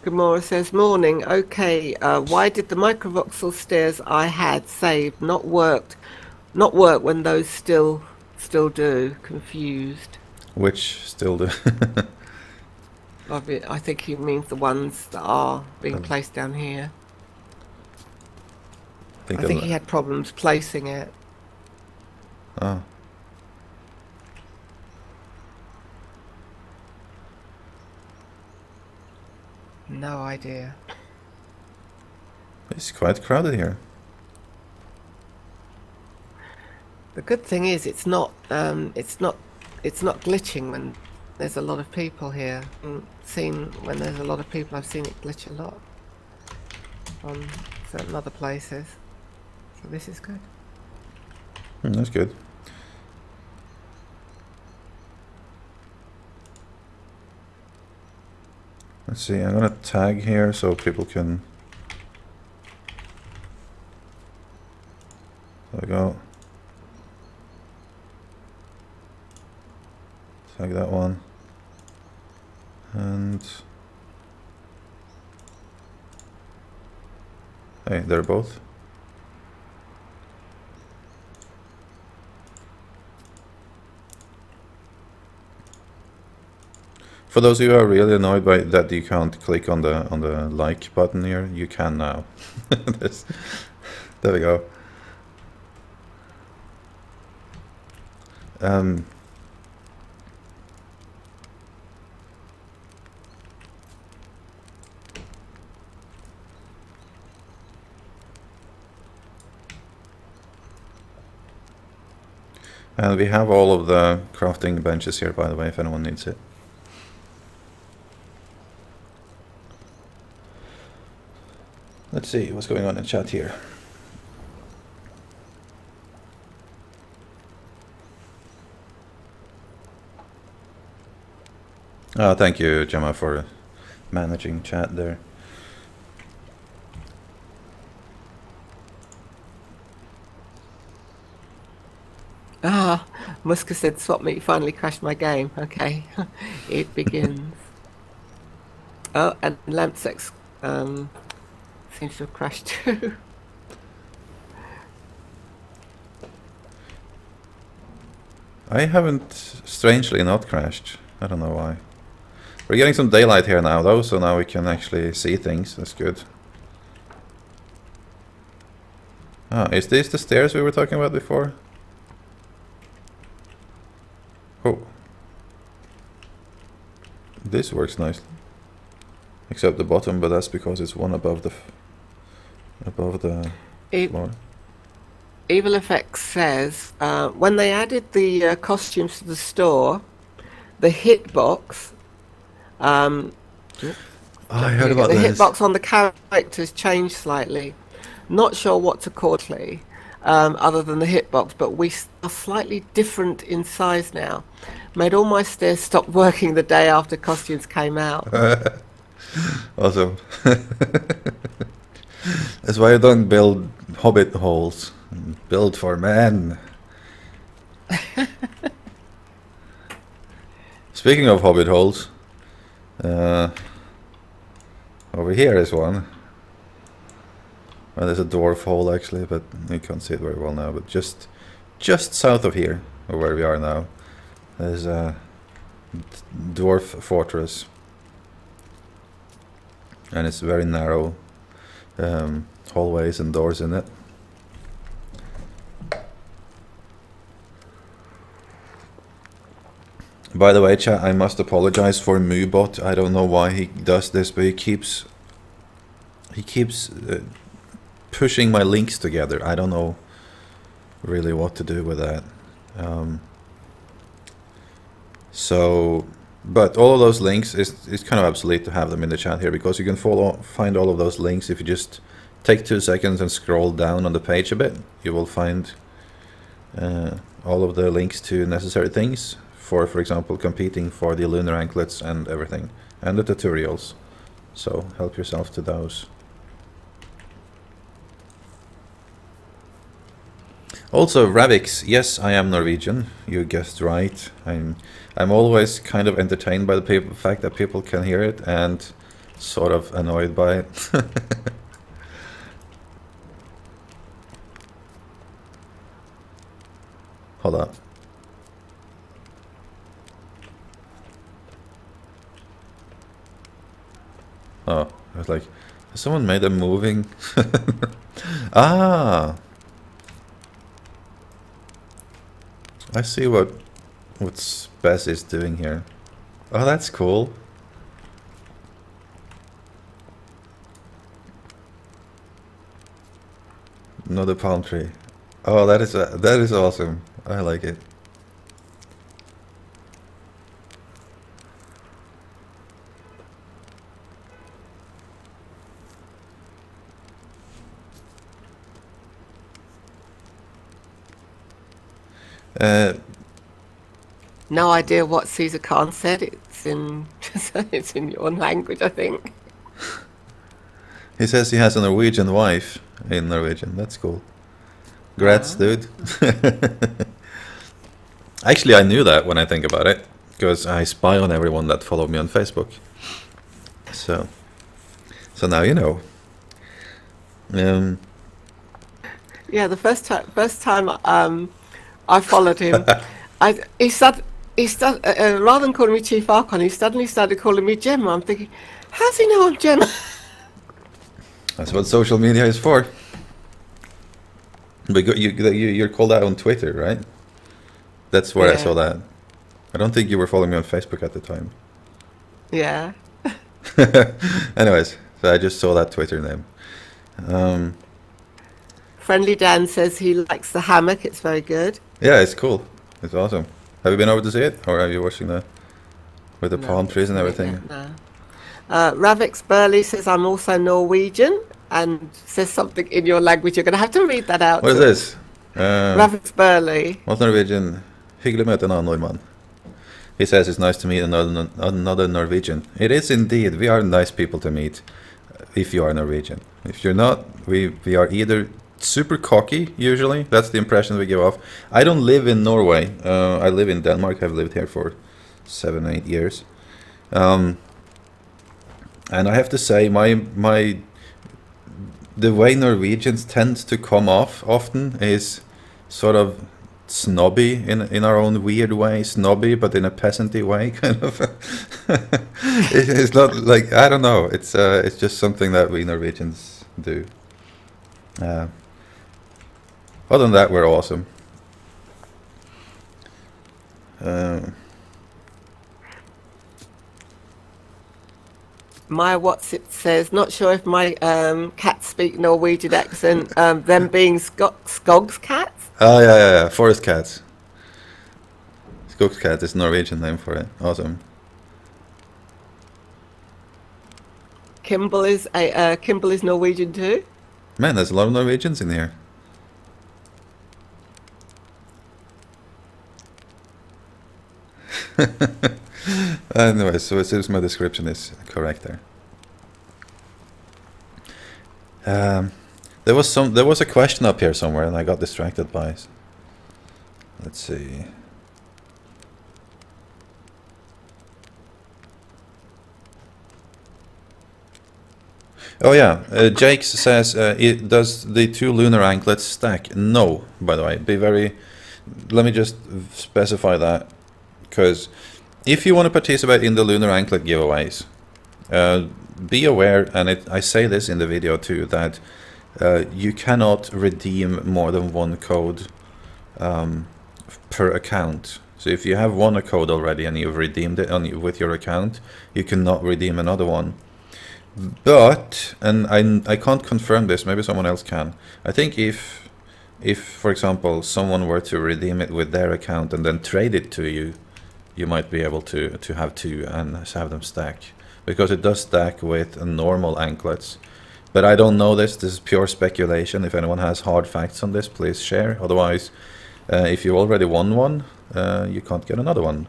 Gamora says, morning, okay, why did the microvoxel stairs I had saved not work when those still do? Confused. Which still do? I think he means the ones that are being placed down here. I think he had problems placing it. Oh. No idea. It's quite crowded here. The good thing is it's not glitching when there's a lot of people here. When there's a lot of people, I've seen it glitch a lot on certain other places. So this is good. That's good. Let's see, I'm gonna tag here so people can... There we go. Tag that one. And... Hey, they're both. For those of you who are really annoyed by that you can't click on the like button here, you can now. There we go. And we have all of the crafting benches here, by the way, if anyone needs it. Let's see what's going on in chat here. Oh, thank you, Gemma, for managing chat there. Ah, Muska said, Swapmeet finally crashed my game. Okay, it begins. Oh, and Lampsex seems to have crashed too. I haven't, strangely, not crashed. I don't know why. We're getting some daylight here now, though, so now we can actually see things. That's good. Ah, is this the stairs we were talking about before? Oh. This works nicely. Except the bottom, but that's because it's one above the floor. Evil Effects says, when they added the costumes to the store, the hitbox, I heard about the this. hitbox on the characters changed slightly. Not sure what to call it, other than the hitbox, but we are slightly different in size now. Made all my stairs stop working the day after costumes came out. Awesome. That's why I don't build hobbit holes. Build for men. Speaking of hobbit holes, over here is one. Well, there's a dwarf hole actually, but you can't see it very well now. But just south of here, or where we are now, there's a dwarf fortress, and it's very narrow hallways and doors in it. By the way, chat, I must apologize for Moobot. I don't know why he does this, but he keeps pushing my links together. I don't know really what to do with that. But all of those links is kind of obsolete to have them in the chat here, because you can find all of those links if you just take 2 seconds and scroll down on the page a bit. You will find all of the links to necessary things for example, competing for the lunar anklets and everything, and the tutorials. So help yourself to those. Also, Ravix, yes, I am Norwegian. You guessed right. I'm always kind of entertained by the fact that people can hear it, and sort of annoyed by it. Hold up. Oh, I was like, has someone made a moving? Ah, I see what Spez is doing here. Oh, that's cool. Another palm tree. Oh, that is awesome. I like it. No idea what Caesar Khan said. It's in it's in your own language, I think. He says he has a Norwegian wife in Norwegian. That's cool. Grats, dude. Actually, I knew that when I think about it, because I spy on everyone that follow me on Facebook. So now you know. Yeah, the first time I followed him, he started rather than calling me Chief Archon, he suddenly started calling me Gemma. I'm thinking, how's he know I'm Gemma? That's what social media is for. But you're called out on Twitter, right? That's where I saw that. I don't think you were following me on Facebook at the time. Yeah. Anyways, so I just saw that Twitter name. Friendly Dan says he likes the hammock. It's very good. Yeah, it's cool. It's awesome. Have you been over to see it, or are you watching with the palm trees and everything? No. Ravix Burley says I'm also Norwegian, and says something in your language. You're going to have to read that out. What is this? Ravix Burley. What's Norwegian? Hyggelig møte en annen nordmann. He says it's nice to meet another Norwegian. It is indeed. We are nice people to meet if you are Norwegian. If you're not, we are either super cocky, usually. That's the impression we give off. I don't live in Norway. I live in Denmark. I've lived here for 7-8 years. And I have to say, the way Norwegians tend to come off often is sort of snobby in our own weird way, snobby but in a peasanty way, kind of. It's not like, I don't know, it's just something that we Norwegians do. Other than that, we're awesome. My what's it says, not sure if my cats speak Norwegian accent, them being Skog's cats. Oh, yeah, forest cats. Skog's cat is Norwegian name for it. Awesome. Kimball is Norwegian too. Man, there's a lot of Norwegians in here. Anyway, so it seems my description is correct there. There was a question up here somewhere, and I got distracted by it. Let's see. Oh yeah, Jake says, does the 2 lunar anklets stack? No, by the way. Let me just specify that, because if you want to participate in the lunar anklet giveaways, be aware, and I say this in the video too, that you cannot redeem more than 1 code per account. So if you have won a code already and you've redeemed it with your account, you cannot redeem another one. But, and I can't confirm this, maybe someone else can. I think if for example someone were to redeem it with their account and then trade it to you, you might be able to have 2 and have them stack, because it does stack with normal anklets. But I don't know this is pure speculation. If anyone has hard facts on this, please share. Otherwise, if you already won one, you can't get another one.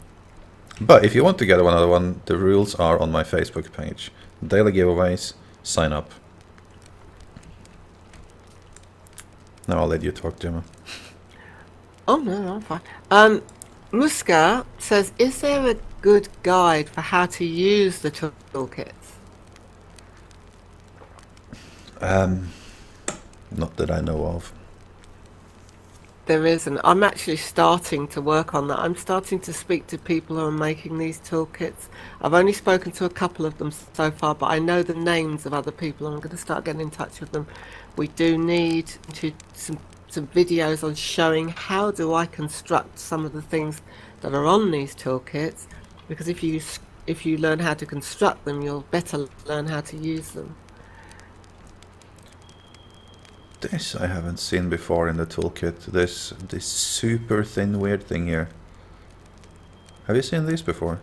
But if you want to get another one, the rules are on my Facebook page. Daily giveaways, sign up. Now I'll let you talk, Gemma. Oh no, I'm fine. Muska says, is there a good guide for how to use the toolkits? Not that I know of. There isn't. I'm actually starting to work on that. I'm starting to speak to people who are making these toolkits. I've only spoken to a couple of them so far, but I know the names of other people, and I'm going to start getting in touch with them. We do need some videos on showing how do I construct some of the things that are on these toolkits, because if you learn how to construct them, you'll better learn how to use them. This I haven't seen before in the toolkit. This super thin weird thing here. Have you seen these before?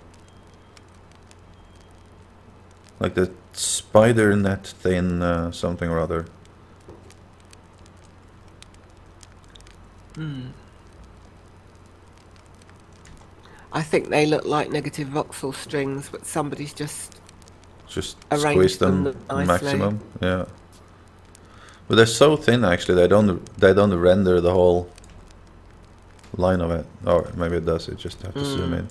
Like the spider net thin something or other. I think they look like negative voxel strings, but somebody's just squeeze them nicely. maximum. Yeah. But they're so thin actually, they don't render the whole line of it. Or maybe it does, you just have to zoom in.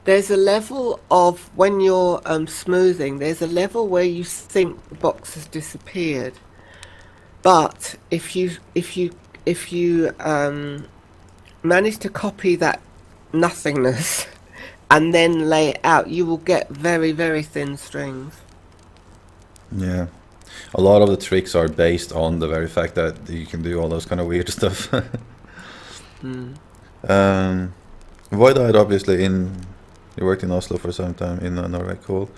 There's a level of, when you're smoothing, there's a level where you think the box has disappeared. But if you manage to copy that nothingness and then lay it out, you will get very, very thin strings. Yeah. A lot of the tricks are based on the very fact that you can do all those kind of weird stuff. Voidite, obviously, you worked in Oslo for some time, in Norway, cool.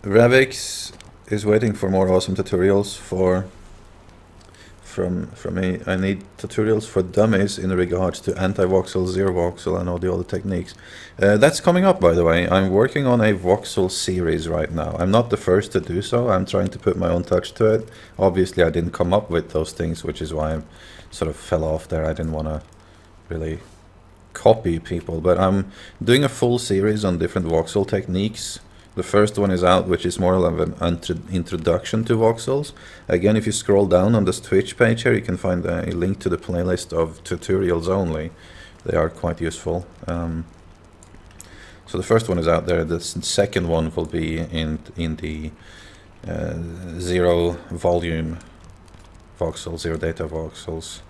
Ravix is waiting for more awesome tutorials from me. I need tutorials for dummies in regards to anti-voxel, zero voxel, and all the other techniques. That's coming up, by the way. I'm working on a voxel series right now. I'm not the first to do so. I'm trying to put my own touch to it. Obviously, I didn't come up with those things, which is why I sort of fell off there. I didn't want to really copy people, but I'm doing a full series on different voxel techniques. The first one is out, which is more of an introduction to voxels. Again, if you scroll down on this Twitch page here, you can find a link to the playlist of tutorials only. They are quite useful. So the first one is out there. The second one will be in the zero volume voxel, zero data voxels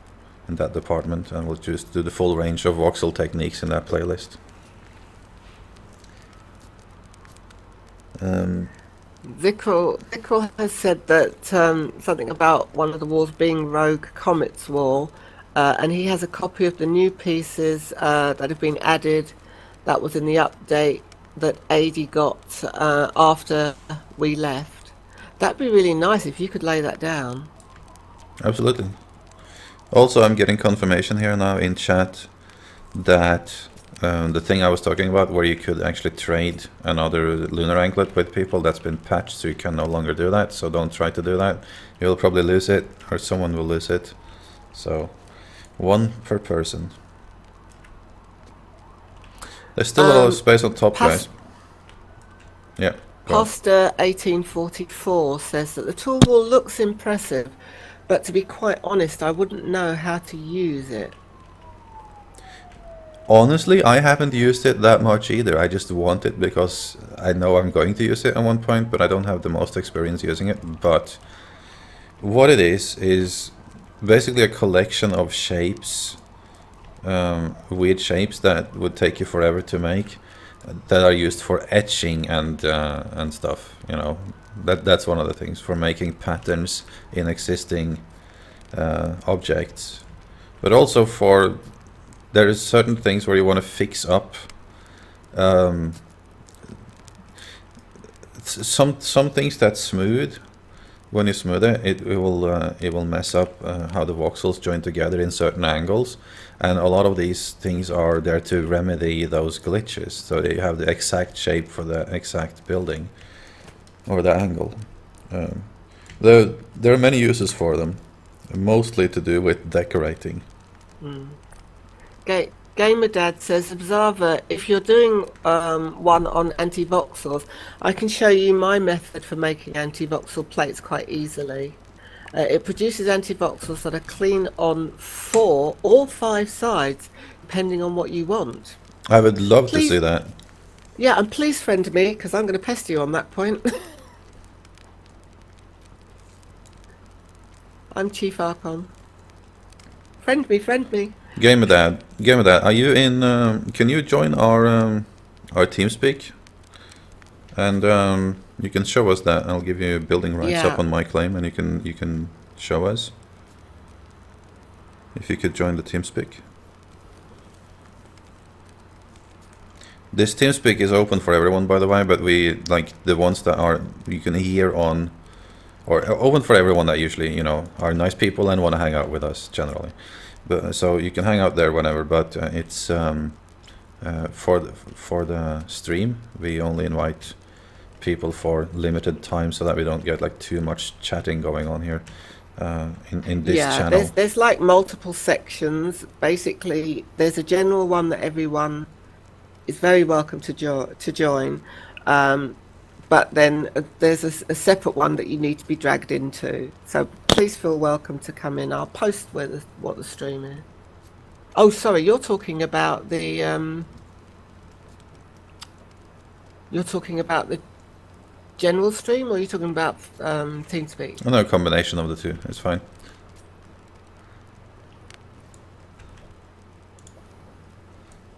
in that department, and we'll just do the full range of voxel techniques in that playlist. Vikral has said that something about one of the walls being Rogue Comet's wall, and he has a copy of the new pieces that have been added. That was in the update that AD got after we left. That'd be really nice if you could lay that down. Absolutely. Also, I'm getting confirmation here now in chat that the thing I was talking about, where you could actually trade another lunar anklet with people, that's been patched, so you can no longer do that. So don't try to do that. You'll probably lose it, or someone will lose it. So, one per person. There's still a lot of space on top, guys. Yeah. Pastor 1844 says that the tool wall looks impressive, but to be quite honest, I wouldn't know how to use it. Honestly, I haven't used it that much either. I just want it because I know I'm going to use it at one point, but I don't have the most experience using it. But what it is basically a collection of shapes, weird shapes that would take you forever to make, that are used for etching and stuff. You know, that's one of the things for making patterns in existing objects, but also for there is certain things where you want to fix up some things that's smooth. When you smooth it, it will mess up how the voxels join together in certain angles, and a lot of these things are there to remedy those glitches, so they have the exact shape for the exact building or the angle. There are many uses for them, mostly to do with decorating. Gamer Dad says, Observer, if you're doing one on anti-voxels, I can show you my method for making anti-voxel plates quite easily. It produces anti-voxels that are clean on 4 or 5 sides, depending on what you want. I would love to see that. Yeah, and please friend me, because I'm going to pester you on that point. I'm Chief Archon. Friend me, friend me. Gamer Dad, are you in? Can you join our TeamSpeak? And you can show us that. I'll give you building rights up on my claim, and you can show us. If you could join the TeamSpeak. This TeamSpeak is open for everyone, by the way, but we like the ones that are you can hear on, or open for everyone that usually are nice people and want to hang out with us generally. But, so you can hang out there whenever, but it's for the stream we only invite people for limited time so that we don't get like too much chatting going on here in this channel. Yeah, there's like multiple sections. Basically, there's a general one that everyone is very welcome to join, but then there's a separate one that you need to be dragged into. So please feel welcome to come in. I'll post what the stream is. Oh, sorry, you're talking about the general stream, or are you talking about TeamSpeak? Oh, no, combination of the two. It's fine.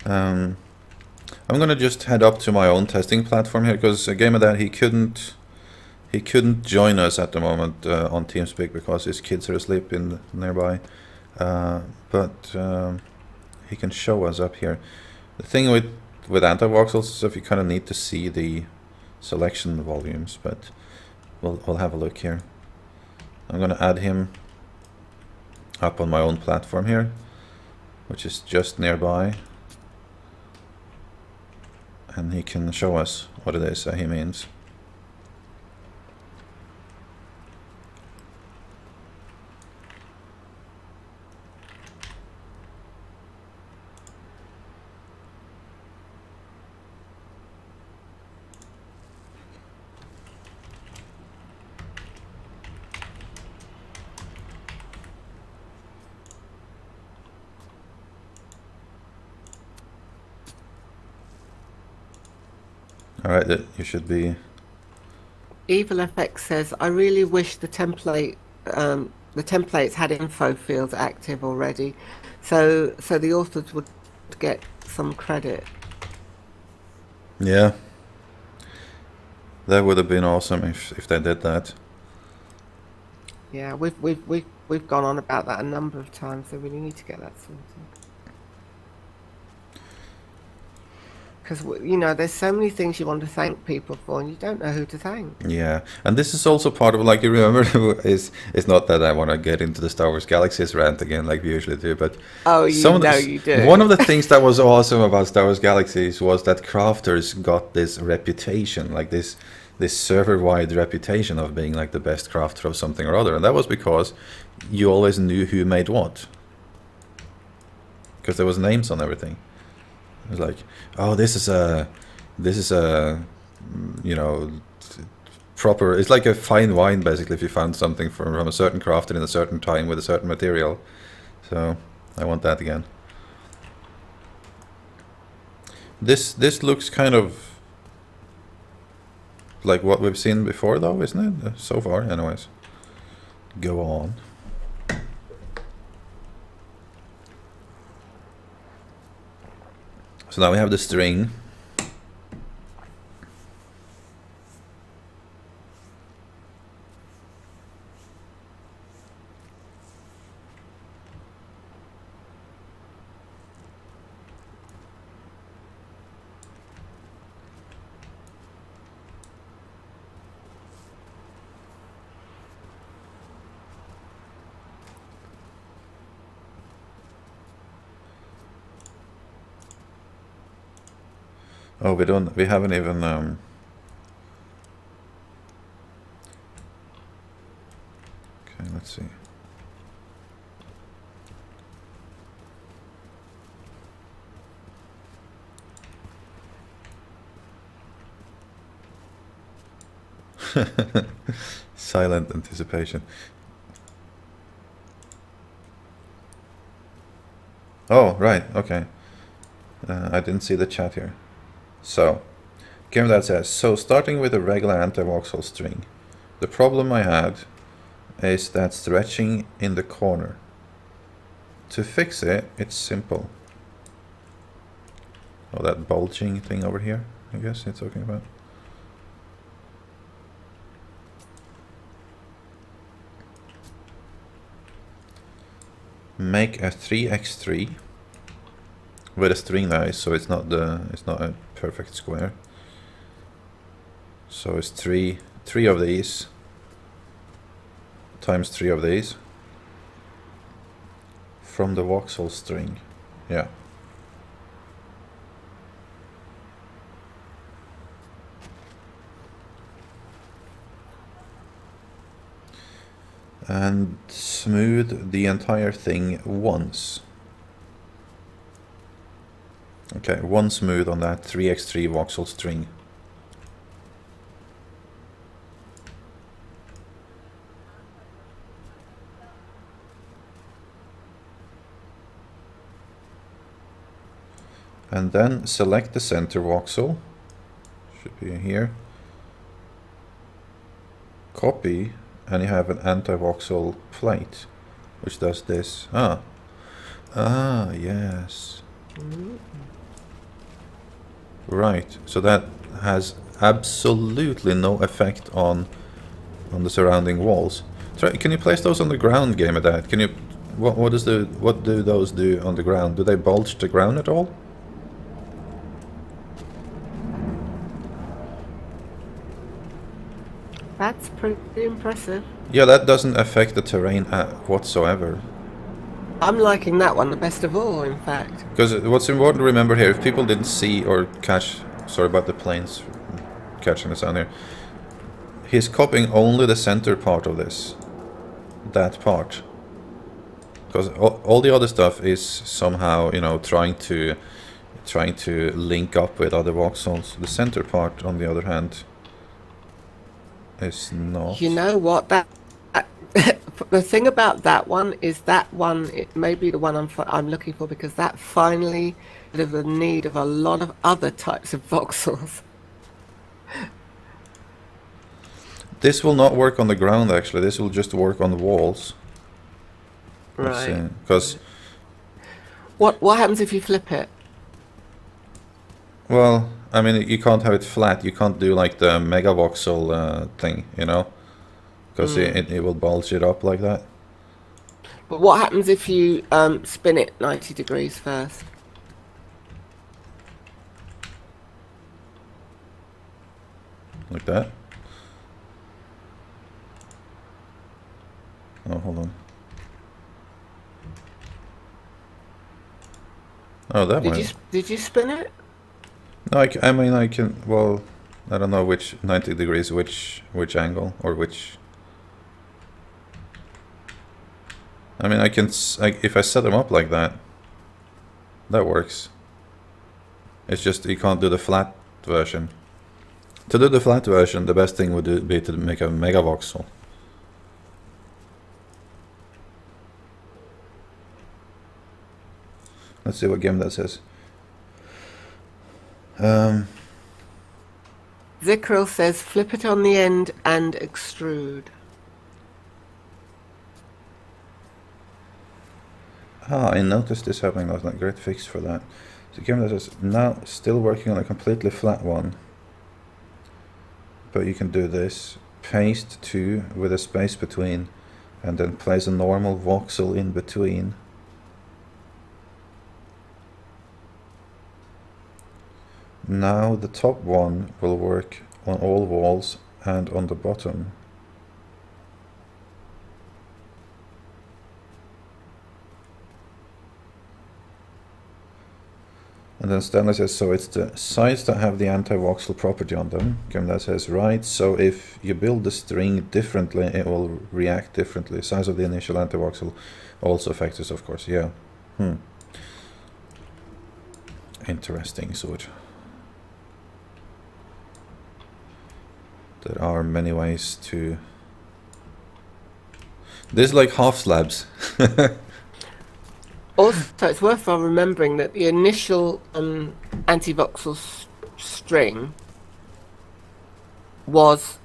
I'm gonna just head up to my own testing platform here because Gamer Dad he couldn't join us at the moment on TeamSpeak because his kids are asleep in nearby, but he can show us up here. The thing with anti-voxels is if you kind of need to see the selection volumes, but we'll have a look here. I'm gonna add him up on my own platform here, which is just nearby. And he can show us what it is that he means. Alright, you should be... Evil FX says, I really wish the templates had info fields active already, so the authors would get some credit. Yeah. That would have been awesome if they did that. Yeah, we've gone on about that a number of times, so we really need to get that sorted. Because, there's so many things you want to thank people for, and you don't know who to thank. Yeah, and this is also part of, like, you remember, it's not that I want to get into the Star Wars Galaxies rant again, like we usually do, but... Oh, you do. One of the things that was awesome about Star Wars Galaxies was that crafters got this reputation, like this server-wide reputation of being, like, the best crafter of something or other, and that was because you always knew who made what. Because there was names on everything. It was like, oh, this is a, proper. It's like a fine wine, basically, if you found something from a certain crafter in a certain time with a certain material. So I want that again. This looks kind of like what we've seen before, though, isn't it? So far, anyways. Go on. So now we have the string. Oh, we haven't even okay, let's see. Silent anticipation. Oh, right, okay. I didn't see the chat here. So, given that says, so starting with a regular anti-voxel string, the problem I had is that stretching in the corner. To fix it, it's simple. Oh, that bulging thing over here, I guess you're talking about. Make a 3x3 with a string that is, so it's not a perfect square. So it's three of these times 3 of these from the voxel string. Yeah. And smooth the entire thing once. Okay, one smooth on that 3x3 voxel string. And then select the center voxel, should be here. Copy, and you have an anti-voxel plate, which does this. Yes. Right, so that has absolutely no effect on the surrounding walls. Can you place those on the ground, Game of That? Can you? What do those do on the ground? Do they bulge the ground at all? That's pretty impressive. Yeah, that doesn't affect the terrain whatsoever. I'm liking that one the best of all, in fact. Because what's important to remember here, if people didn't see or catch, sorry about the planes catching the sound here, he's copying only the center part of this, that part. Because all the other stuff is somehow, you know, trying to link up with other voxels. The center part, on the other hand, is not. You know what? That the thing about that one is that one, it may be the one I'm looking for, because that finally rid of the need of a lot of other types of voxels. This will not work on the ground, actually. This will just work on the walls. Right. Because what happens if you flip it? well, I mean, you can't have it flat. You can't do like the megavoxel thing, you know, because it will bulge it up like that. But what happens if you spin it 90 degrees first? Like that. Oh, hold on. Oh, that one. Did you spin it? No, I mean, I can. Well, I don't know which 90 degrees, which angle, or which. I mean, I can. If I set them up like that, that works. It's just you can't do the flat version. To do the flat version, the best thing would be to make a megavoxel. Let's see what game that says. Zikril says flip it on the end and extrude. I noticed this happening last night. Great fix for that. So camera says now still working on a completely flat one. But you can do this. Paste 2 with a space between, and then place a normal voxel in between. Now the top one will work on all walls and on the bottom. And then Stanley says, so it's the sides that have the anti-voxel property on them. Gamda says, right, so if you build the string differently, it will react differently. Size of the initial anti-voxel also affects this, of course, yeah. Interesting sort. There are many ways to... This is like half slabs. Also, it's worthwhile remembering that the initial anti-voxel string was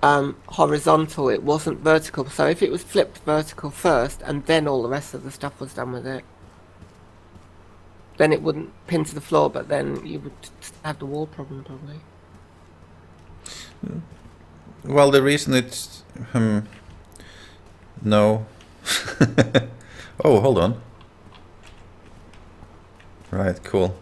horizontal, it wasn't vertical. So if it was flipped vertical first and then all the rest of the stuff was done with it, then it wouldn't pin to the floor, but then you would have the wall problem probably. Well, the reason it's... no. Oh, hold on. Right, cool.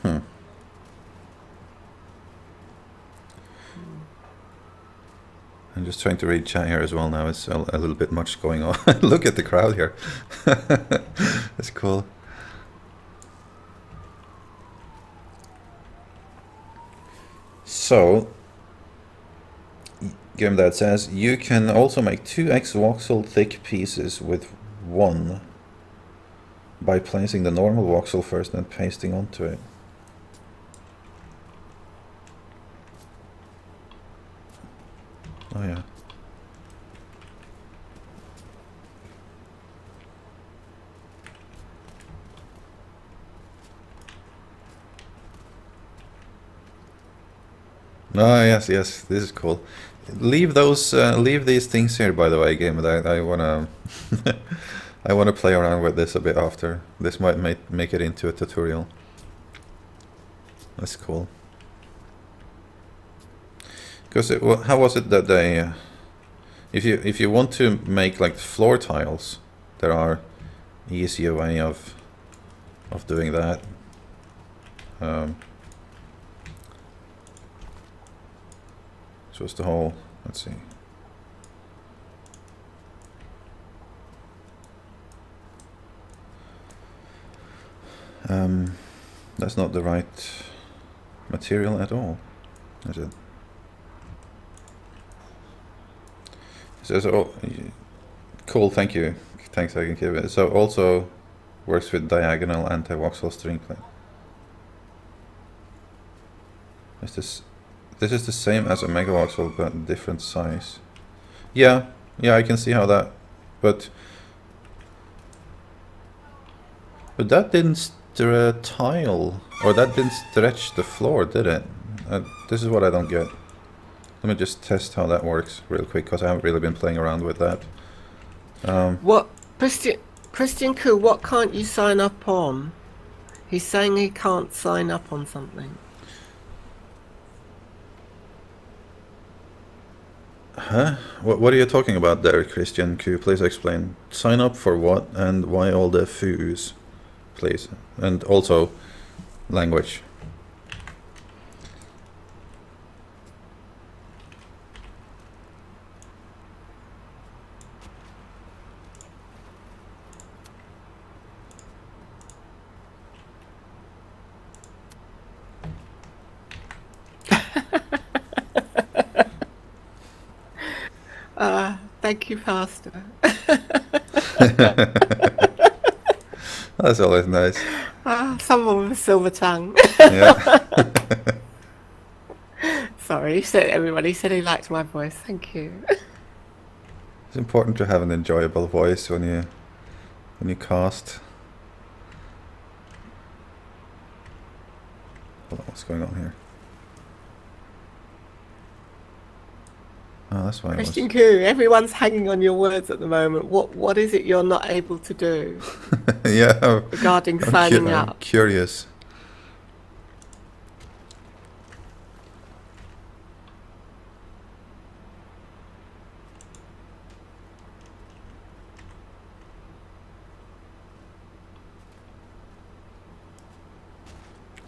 I'm just trying to read chat here as well now. It's a little bit much going on. Look at the crowd here. That's cool. So, game that says you can also make 2x voxel thick pieces with 1 by placing the normal voxel first and pasting onto it. Oh yeah. Oh yes, yes, this is cool. Leave those, leave these things here. By the way, game. I wanna, I wanna play around with this a bit after. This might make it into a tutorial. That's cool. Because how was it that they, if you want to make like floor tiles, there are easier way of doing that. So it's the whole, let's see. That's not the right material at all, is it? So, cool, thank you. Thanks, I can give it. So also works with diagonal anti-voxel string plate. Is this is the same as a megavoxel but different size? Yeah, I can see how that, but that didn't tile, or that didn't stretch the floor, did it? This is what I don't get. Let me just test how that works real quick, because I haven't really been playing around with that. What, Christian Koo, what can't you sign up on? He's saying he can't sign up on something. Huh? What are you talking about there, Christian Koo? Please explain. Sign up for what, and why all the foos, please? And also, language. Thank you, Pastor. That's always nice. Someone with a silver tongue. Yeah. Sorry, he said everybody said he liked my voice. Thank you. It's important to have an enjoyable voice when you cast. Hold on, what's going on here? Oh, that's why Christian Q, everyone's hanging on your words at the moment. What is it you're not able to do yeah, regarding signing I'm up? curious.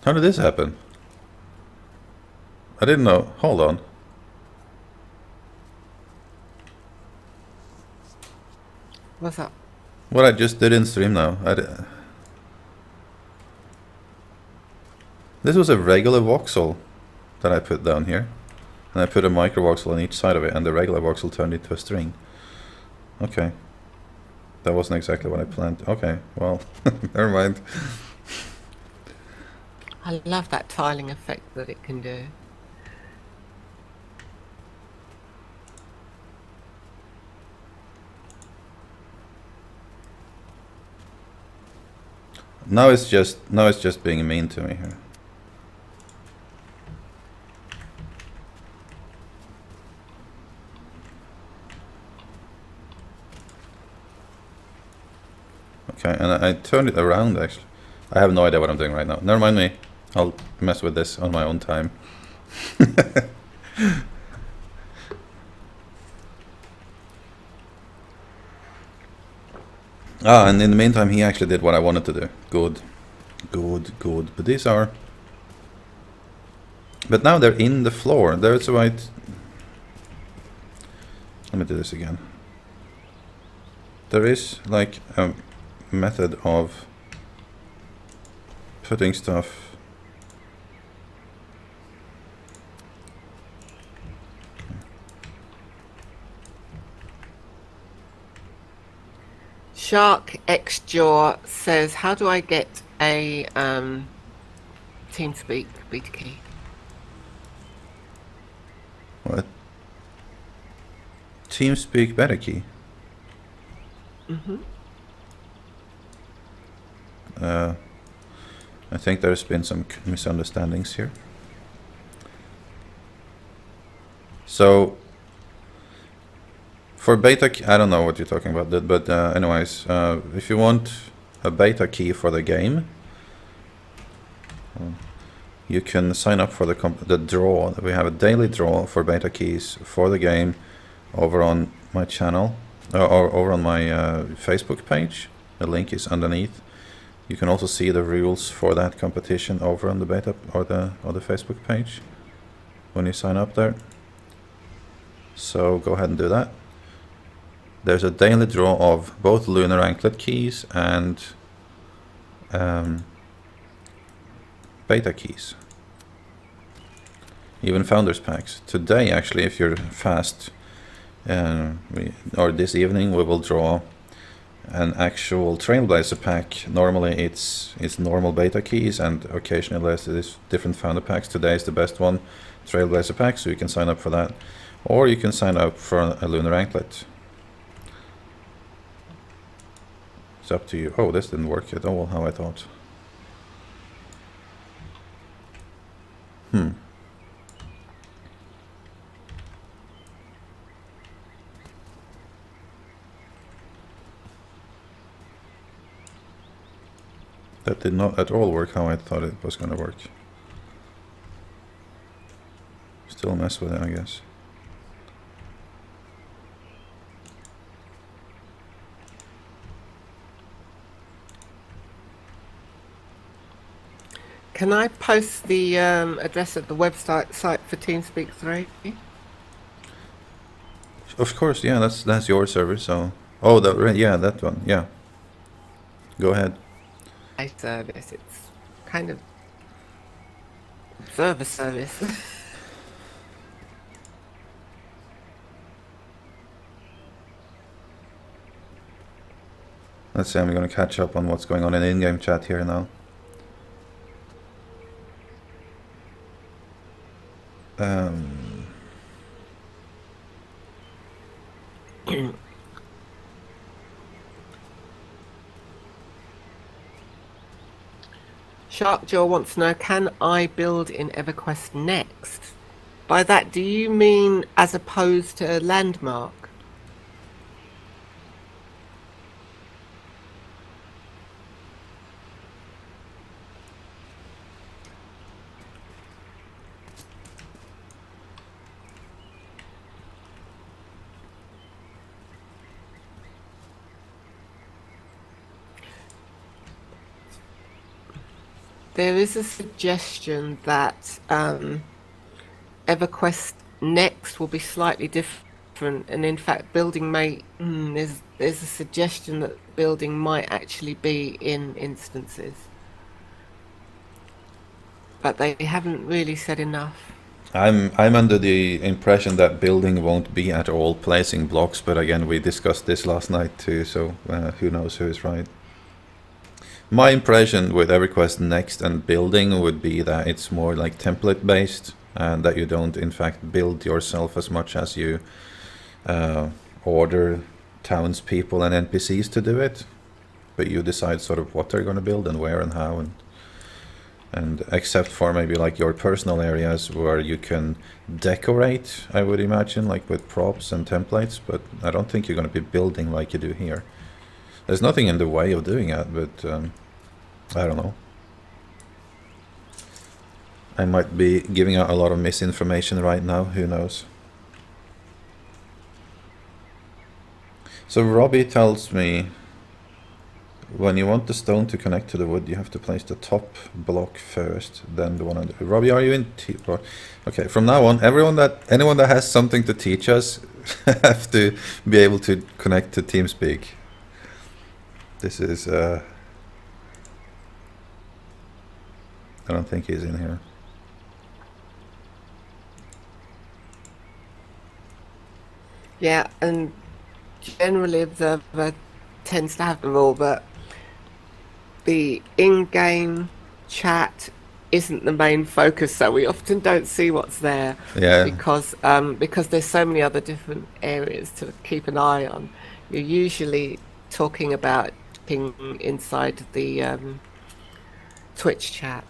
How did this happen? I didn't know. Hold on. What's up? What I just did in stream now. This was a regular voxel that I put down here. And I put a micro voxel on each side of it, and the regular voxel turned into a string. Okay. That wasn't exactly what I planned. Okay, well, never mind. I love that tiling effect that it can do. Now it's just being mean to me here. Okay, and I turned it around actually. I have no idea what I'm doing right now. Never mind me. I'll mess with this on my own time. Ah, and in the meantime, he actually did what I wanted to do. Good. Good. But these are... But now they're in the floor. There's a right... Let me do this again. There is like a method of putting stuff... Shark X Jaw says, how do I get a TeamSpeak beta key? What? TeamSpeak beta key? Mm-hmm. I think there's been some misunderstandings here. So, for beta key, I don't know what you're talking about, but anyways, if you want a beta key for the game, you can sign up for the draw. We have a daily draw for beta keys for the game over on my channel, or over on my Facebook page. The link is underneath. You can also see the rules for that competition over on the beta or the Facebook page when you sign up there. So go ahead and do that. There's a daily draw of both lunar anklet keys and beta keys. Even founders packs. Today, actually, if you're fast, or this evening, we will draw an actual Trailblazer pack. Normally it's normal beta keys, and occasionally there's different founder packs. Today is the best one, Trailblazer pack, so you can sign up for that. Or you can sign up for a lunar anklet. It's up to you. Oh, this didn't work at all how I thought. That did not at all work how I thought it was going to work. Still mess with it, I guess. Can I post the address of the website site for TeamSpeak 3? Of course, yeah, that's your server, so... Oh, yeah, that one, yeah. Go ahead. A service, it's kind of observer service. Let's see, I'm going to catch up on what's going on in the in-game chat here now. Sharkjaw wants to know, can I build in EverQuest next? By that, do you mean as opposed to a landmark? There is a suggestion that EverQuest next will be slightly different, and in fact, building may there's a suggestion that building might actually be in instances, but they haven't really said enough. I'm under the impression that building won't be at all placing blocks, but again, we discussed this last night too, so who knows who is right. My impression with EverQuest next and building would be that it's more like template based, and that you don't in fact build yourself as much as you order townspeople and NPCs to do it, but you decide sort of what they're going to build and where and how, and except for maybe like your personal areas where you can decorate, I would imagine, like with props and templates, but I don't think you're going to be building like you do here. There's nothing in the way of doing that, but I don't know. I might be giving out a lot of misinformation right now, who knows. So Robbie tells me, when you want the stone to connect to the wood, you have to place the top block first, then the one under. Robbie, are you in okay, from now on, anyone that has something to teach us have to be able to connect to TeamSpeak. This is I don't think he's in here. Yeah, and generally Observer tends to have them all, but the in-game chat isn't the main focus, so we often don't see what's there. Yeah. Because there's so many other different areas to keep an eye on. You're usually talking about ping inside the Twitch chat.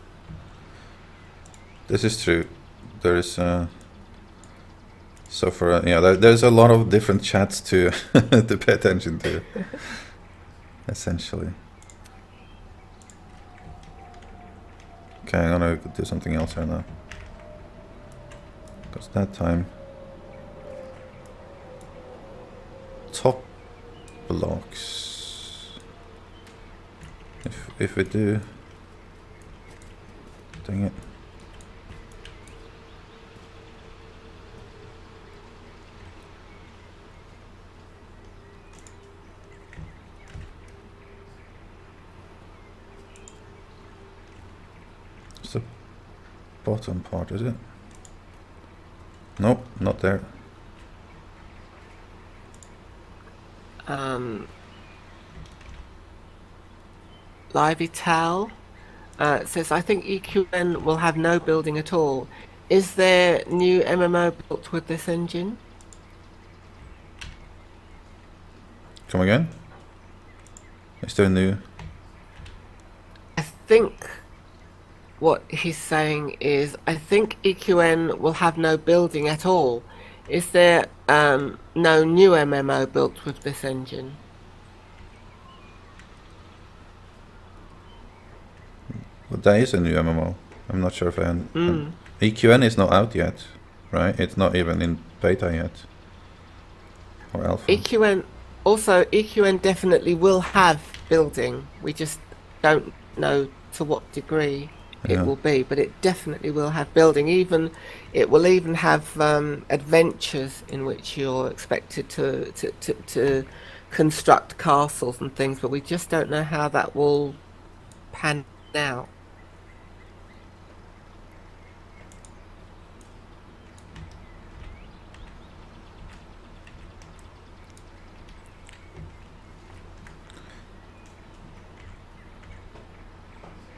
This is true. There's so for there's a lot of different chats to to pay attention to, essentially. Okay, I'm gonna do something else here now, because that time top blocks. If we do, dang it. The bottom part, is it? Nope, not there. Liveytal says, I think EQN will have no building at all. Is there new MMO built with this engine? Come again? Is there new? I think what he's saying is, I think EQN will have no building at all. Is there no new MMO built with this engine? Well, there is a new MMO. I'm not sure if EQN is not out yet, right? It's not even in beta yet, or alpha. EQN definitely will have building. We just don't know to what degree it will be, but it definitely will have building. It will even have adventures in which you're expected to construct castles and things, but we just don't know how that will pan out.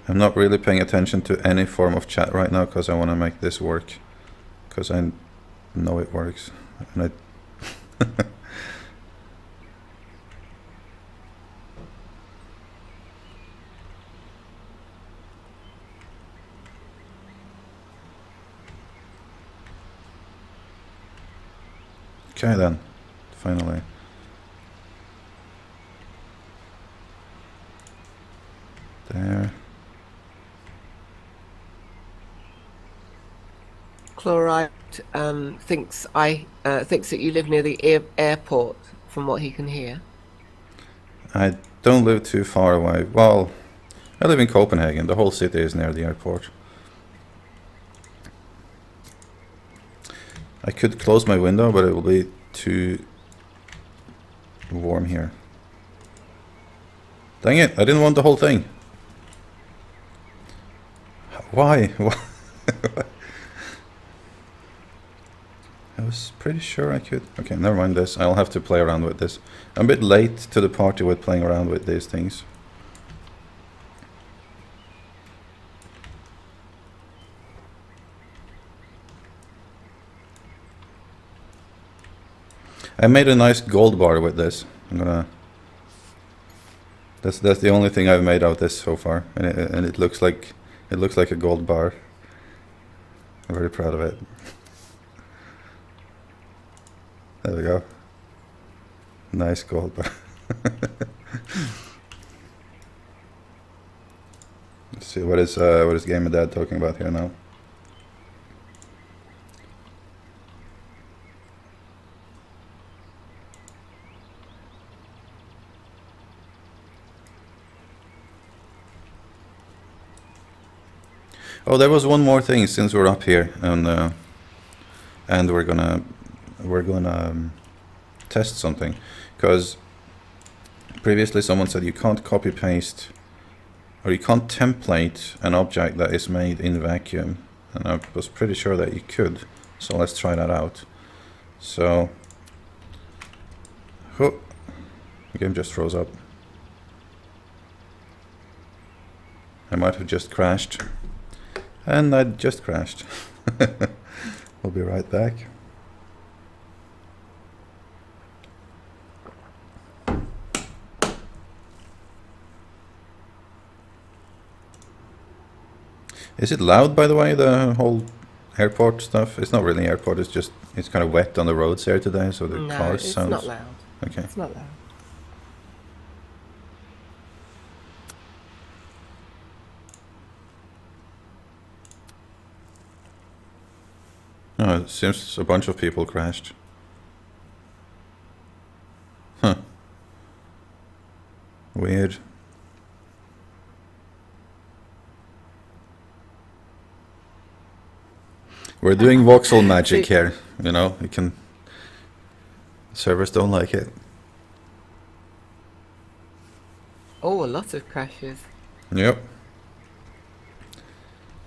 I'm not really paying attention to any form of chat right now because I want to make this work, because I know it works, and Okay then, finally. There. Chloride thinks that you live near the airport, from what he can hear. I don't live too far away. Well, I live in Copenhagen. The whole city is near the airport. I could close my window, but it will be too warm here. Dang it, I didn't want the whole thing. Why? I was pretty sure I could. Okay, never mind this. I'll have to play around with this. I'm a bit late to the party with playing around with these things. I made a nice gold bar with this. I'm gonna. That's the only thing I've made out of this so far, and it looks like a gold bar. I'm very proud of it. There we go. Nice gold bar. Let's see what is Gamer Dad talking about here now. Oh, there was one more thing since we're up here, and we're gonna test something, because previously someone said you can't copy paste or you can't template an object that is made in vacuum, and I was pretty sure that you could. So let's try that out. So, oh, the game just froze up. I might have just crashed. And I just crashed. We'll be right back. Is it loud, by the way, the whole airport stuff? It's not really airport, it's kind of wet on the roads here today, so the cars sound... No, it's not loud. Okay. It's not loud. No, it seems a bunch of people crashed. Huh. Weird. We're doing voxel magic here, you know, you can... Servers don't like it. Oh, a lot of crashes. Yep.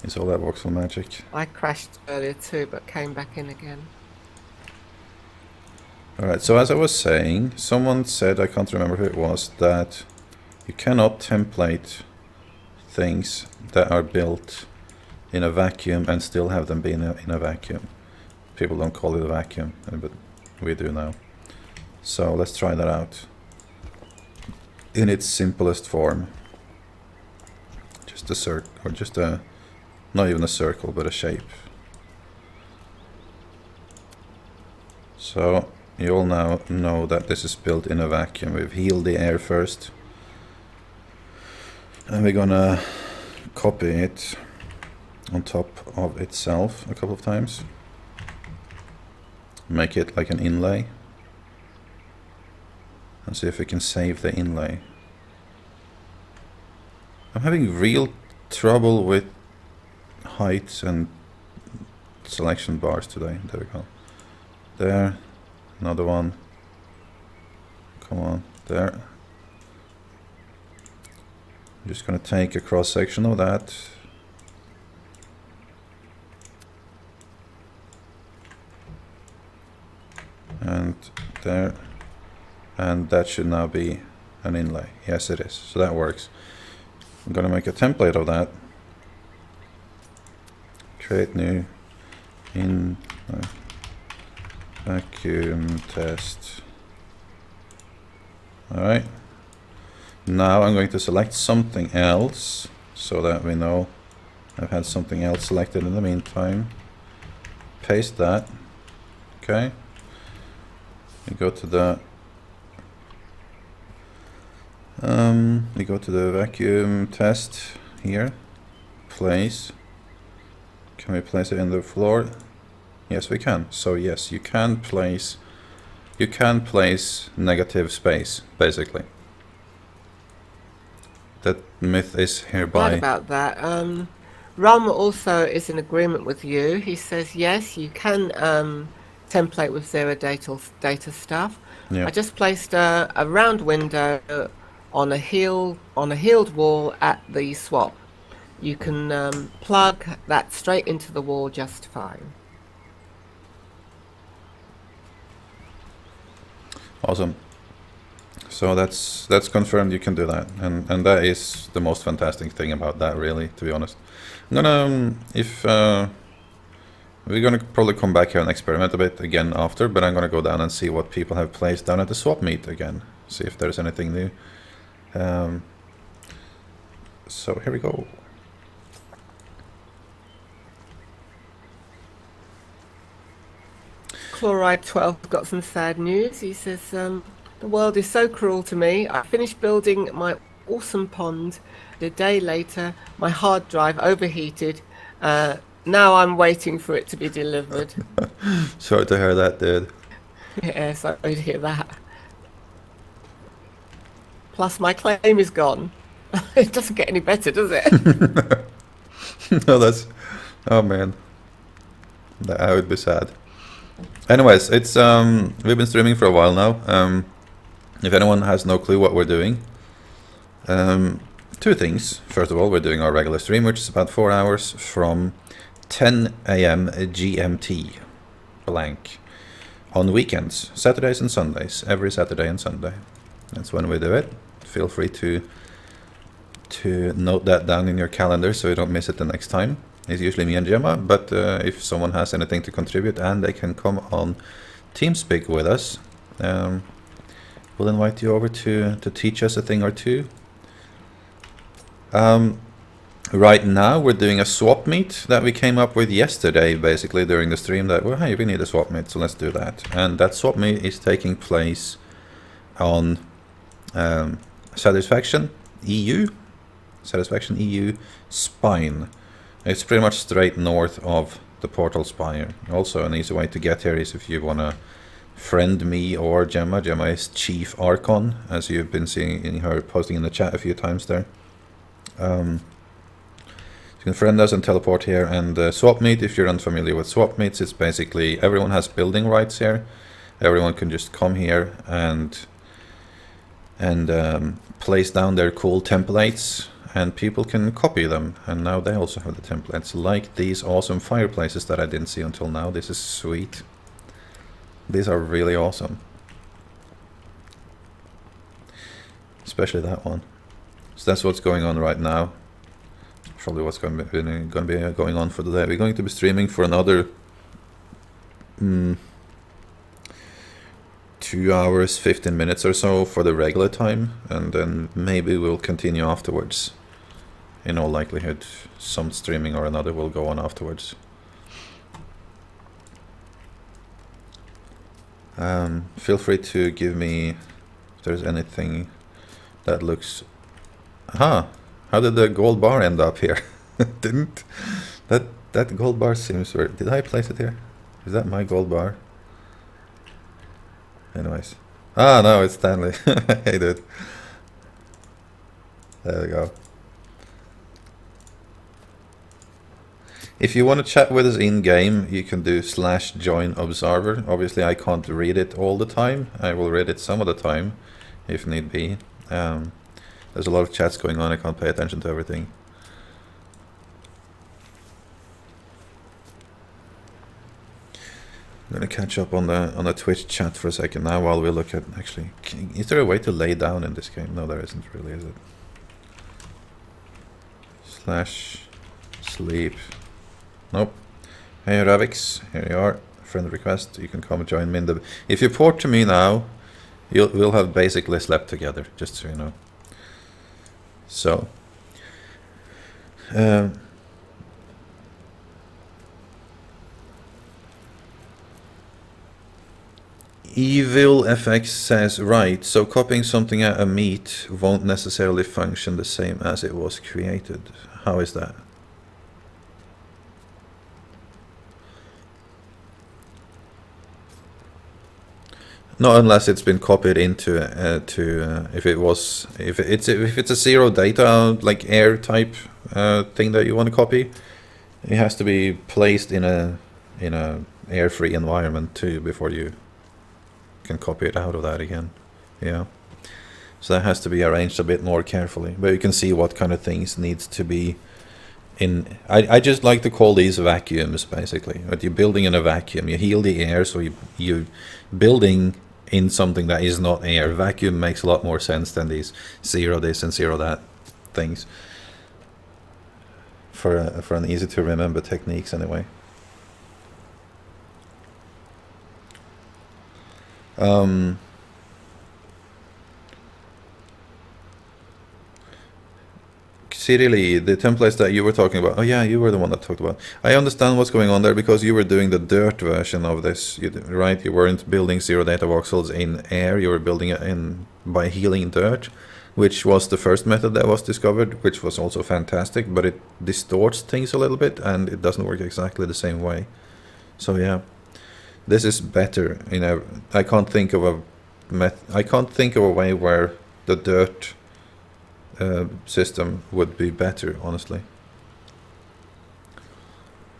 It's all that voxel magic. I crashed earlier too, but came back in again. Alright, so as I was saying, someone said, I can't remember who it was, that you cannot template things that are built in a vacuum and still have them be in a vacuum. People don't call it a vacuum, but we do now. So let's try that out in its simplest form. Just a circle, or just a, not even a circle, but a shape. So you all now know that this is built in a vacuum. We've healed the air first, and we're gonna copy it on top of itself a couple of times. Make it like an inlay, and see if we can save the inlay. I'm having real trouble with heights and selection bars today. There we go. There, another one. Come on, there. I'm just gonna take a cross section of that. And there. And that should now be an inlay. Yes, it is. So that works. I'm gonna make a template of that. Create new in vacuum test. Alright. Now I'm going to select something else so that we know I've had something else selected in the meantime. Paste that. Okay. We go to the vacuum test here. Place. Can we place it in the floor? Yes, we can. So yes, you can place negative space, basically. That myth is hereby. Right about that. Ram also is in agreement with you. He says yes, you can template with zero data stuff. Yeah. I just placed a round window on a healed wall at the swap. You can plug that straight into the wall just fine. Awesome. So that's confirmed. You can do that, and that is the most fantastic thing about that, really. To be honest, I'm gonna we're gonna probably come back here and experiment a bit again after, but I'm gonna go down and see what people have placed down at the Swapmeet again. See if there's anything new. So here we go. Chloride 12 got some sad news. He says, the world is so cruel to me. I finished building my awesome pond. A day later, my hard drive overheated. Now I'm waiting for it to be delivered. Sorry to hear that, dude. Yeah, sorry to hear that. Plus, my claim is gone. It doesn't get any better, does it? No, that's... Oh, man. That would be sad. Anyways, it's we've been streaming for a while now. If anyone has no clue what we're doing, two things. First of all, we're doing our regular stream, which is about 4 hours from 10 AM GMT blank on weekends, Saturdays and Sundays, every Saturday and Sunday. That's when we do it. Feel free to note that down in your calendar so you don't miss it the next time. It's usually me and Gemma, but if someone has anything to contribute and they can come on TeamSpeak with us, we'll invite you over to teach us a thing or two. Right now we're doing a swap meet that we came up with yesterday, basically during the stream, that, well, hey, we need a swap meet, so let's do that. And that swap meet is taking place on Satisfaction EU Spine. It's pretty much straight north of the Portal Spire. Also, an easy way to get here is if you want to friend me or Gemma. Gemma is Chief Archon, as you've been seeing her posting in the chat a few times there. You can friend us and teleport here. And Swapmeet, if you're unfamiliar with Swapmeets, it's basically everyone has building rights here. Everyone can just come here and place down their cool templates, and people can copy them, and now they also have the templates, like these awesome fireplaces that I didn't see until now. This is sweet. These are really awesome. Especially that one. So that's what's going on right now. Probably what's going to be going on for the day. We're going to be streaming for another 2 hours, 15 minutes or so for the regular time, and then maybe we'll continue afterwards. In all likelihood, some streaming or another will go on afterwards. Feel free to give me if there's anything that looks... Aha! How did the gold bar end up here? Didn't... That gold bar seems weird. Did I place it here? Is that my gold bar? Anyways. Ah, no, it's Stanley. Hey, dude. There we go. If you want to chat with us in-game, you can do /join observer. Obviously, I can't read it all the time. I will read it some of the time, if need be. There's a lot of chats going on. I can't pay attention to everything. I'm gonna catch up on the Twitch chat for a second now while we look at... Actually, is there a way to lay down in this game? No, there isn't really, is it? /sleep. Nope. Hey Ravix, here you are. Friend request. You can come and join me in the... If you port to me now, we'll have basically slept together, just so you know. So, Evil FX says, right, so copying something at a meet won't necessarily function the same as it was created. How is that? Not unless it's been copied into if it's a zero data like air type thing that you want to copy, it has to be placed in a air-free environment too before you can copy it out of that again. Yeah, so that has to be arranged a bit more carefully. But you can see what kind of things needs to be in. I just like to call these vacuums basically. But you're building in a vacuum. You heal the air, so you building in something that is not air. Vacuum makes a lot more sense than these zero this and zero that things. For an easy to remember techniques anyway. Seriously, the templates that you were talking about, oh yeah, you were the one that talked about. I understand what's going on there because you were doing the dirt version of this, right? You weren't building zero data voxels in air, you were building it in by healing dirt, which was the first method that was discovered, which was also fantastic, but it distorts things a little bit and it doesn't work exactly the same way. So yeah, this is better. You know, I can't think of a way where the dirt system would be better, honestly.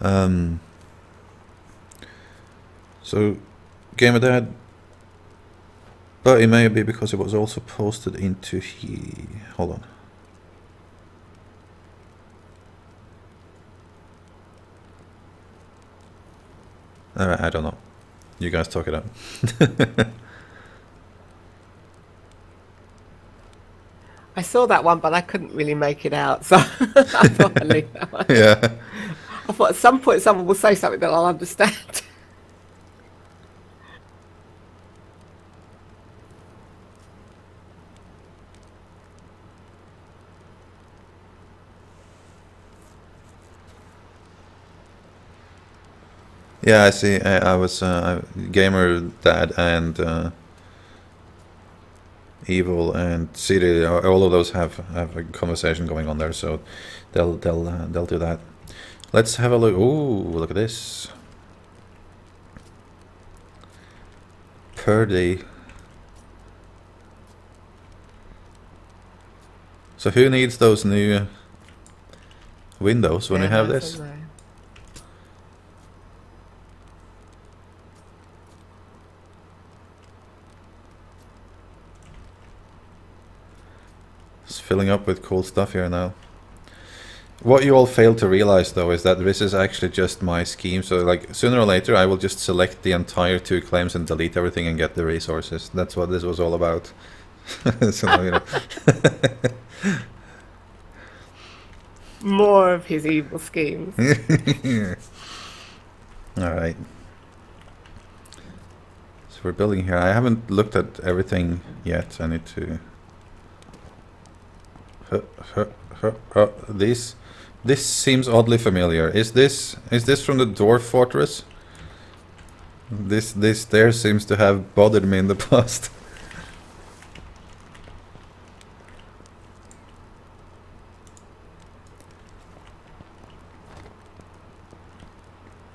So GamerDad, but it may be because it was also posted into hold on. Alright, I don't know. You guys talk it out. I saw that one, but I couldn't really make it out, so I thought I'd leave that one. Yeah. I thought at some point someone will say something that I'll understand. Yeah, I see. I was GamerDad and Evil and City. All of those have a conversation going on there, so they'll do that. Let's have a look. Ooh, look at this. Purdy. So who needs those new windows when you have this? It's filling up with cool stuff here now. What you all fail to realize though is that this is actually just my scheme, so like sooner or later I will just select the entire 2 claims and delete everything and get the resources. That's what this was all about. So, you know. More of his evil schemes. Alright. So we're building here. I haven't looked at everything yet. I need to... This seems oddly familiar. Is this from the Dwarf Fortress? This there seems to have bothered me in the past.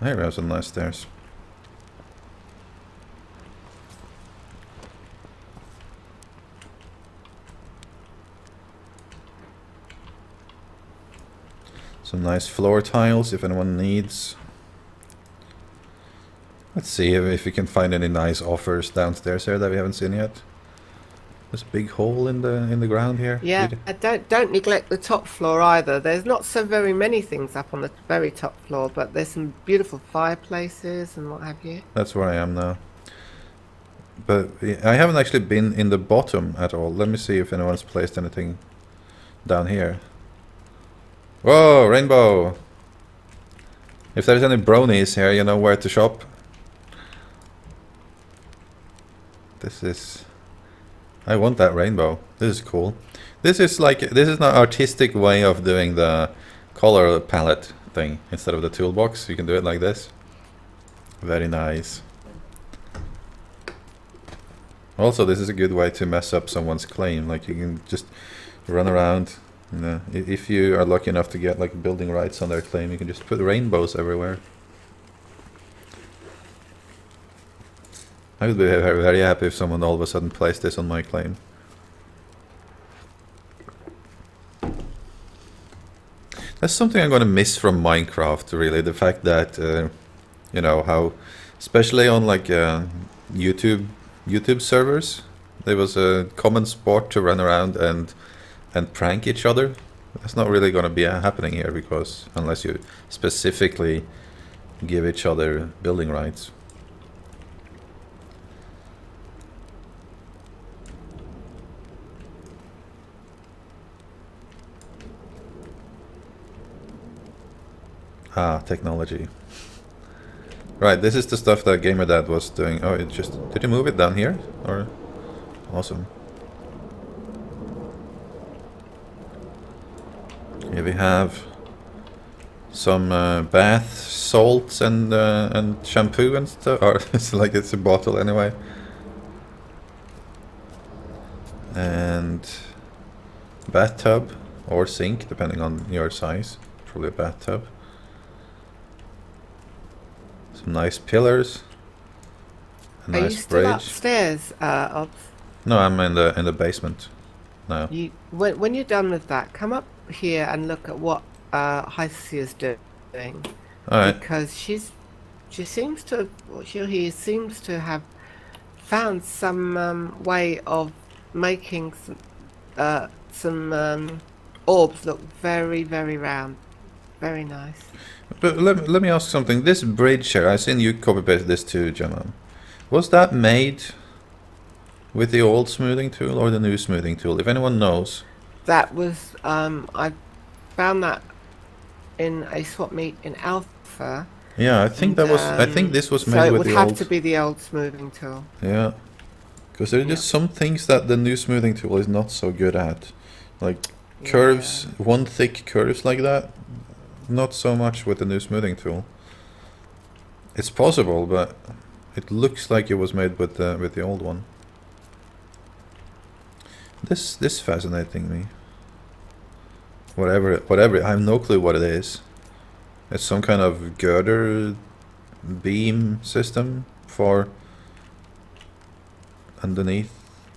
Here we have some nice stairs. Some nice floor tiles if anyone needs. Let's see if we can find any nice offers downstairs here that we haven't seen yet. There's a big hole in the ground here. Yeah, don't neglect the top floor either. There's not so very many things up on the very top floor, but there's some beautiful fireplaces and what have you. That's where I am now. But I haven't actually been in the bottom at all. Let me see if anyone's placed anything down here. Whoa, rainbow! If there's any bronies here, you know where to shop. This is... I want that rainbow. This is cool. This is an artistic way of doing the color palette thing. Instead of the toolbox, you can do it like this. Very nice. Also, this is a good way to mess up someone's claim. Like, you can just run around. If you are lucky enough to get like building rights on their claim, you can just put rainbows everywhere. I would be very, very happy if someone all of a sudden placed this on my claim. That's something I'm going to miss from Minecraft, really. The fact that, you know, how, especially on like YouTube servers, there was a common sport to run around and prank each other. That's not really going to be happening here, because unless you specifically give each other building rights. Ah, technology. Right, this is the stuff that GamerDad was doing. Oh, it just... Did you move it down here? Or... Awesome. Here we have some bath salts and shampoo and stuff. Or it's like it's a bottle anyway. And bathtub or sink, depending on your size. Probably a bathtub. Some nice pillars. A nice Are you still bridge. upstairs, Obs? No, I'm in the basement now. When you're done with that, come up here and look at what Hycia's doing. Alright. Because he seems to have found some way of making some orbs look very, very round. Very nice. But let me ask something. This bridge here, I've seen you copy paste this too, Gemma. Was that made with the old smoothing tool or the new smoothing tool? If anyone knows. That was I found that in a Swapmeet in Alpha. Yeah, I think that was. I think this was made with the old. So it would have to be the old smoothing tool. Yeah, because there are just some things that the new smoothing tool is not so good at, like curves, one thick curves like that. Not so much with the new smoothing tool. It's possible, but it looks like it was made with the old one. This fascinating me. Whatever, I have no clue what it is. It's some kind of girder beam system for underneath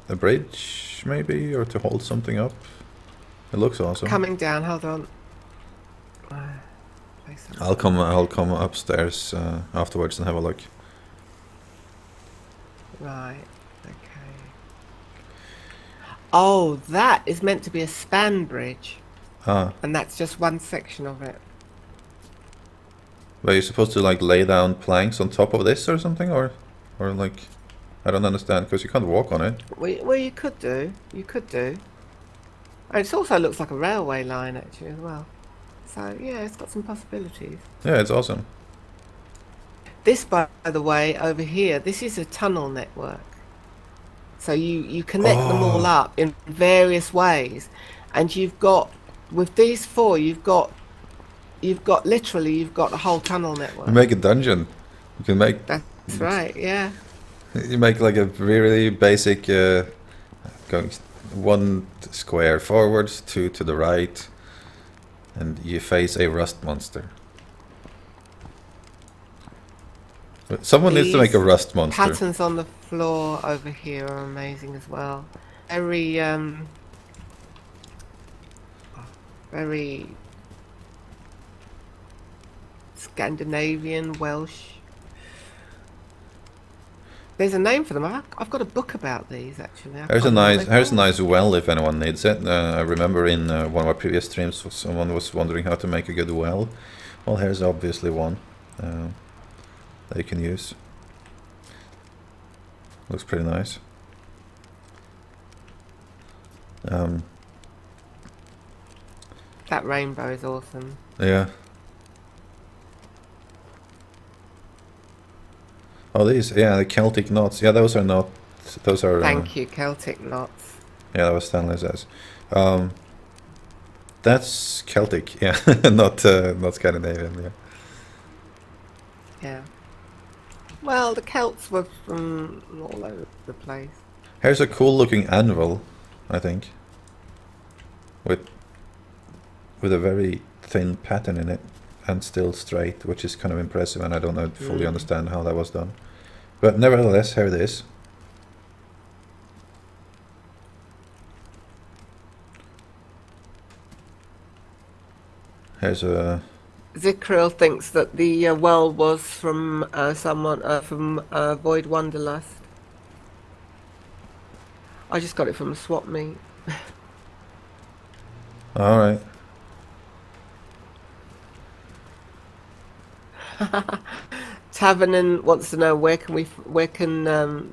a bridge, maybe, or to hold something up. It looks awesome. Coming down, hold on. I'll come upstairs afterwards and have a look. Right. Okay. Oh, that is meant to be a span bridge. Ah. And that's just one section of it. But you're supposed to like lay down planks on top of this or something, or like, I don't understand, because you can't walk on it. Well, you could do. You could do. And it also looks like a railway line actually as well. So yeah, it's got some possibilities. Yeah, it's awesome. This, by the way, over here, this is a tunnel network. So you connect them all up in various ways, and you've got, with these four, you've got literally a whole tunnel network. You make a dungeon. You can make. That's right. Yeah. You make like a really basic, going 1 square forwards, 2 to the right, and you face a rust monster. But someone needs to make a rust monster. Patterns on the floor over here are amazing as well. Very Scandinavian, Welsh. There's a name for them. I've got a book about these actually. Here's a nice well if anyone needs it. I remember in one of our previous streams, someone was wondering how to make a good well. Well, here's obviously one that you can use. Looks pretty nice. That rainbow is awesome. Yeah. Oh, these, yeah, the Celtic knots. Yeah, those are not. Those are. Thank you, Celtic knots. Yeah, that was Stanley says. That's Celtic, yeah, not Scandinavian. Yeah. Yeah. Well, the Celts were from all over the place. Here's a cool looking anvil, I think, with a very thin pattern in it and still straight, which is kind of impressive, and I don't fully understand how that was done. But nevertheless, here it is. Here's a... Zikril thinks that the well was from someone from Void Wanderlust. I just got it from Swapmeet. All right. Tavernan wants to know where can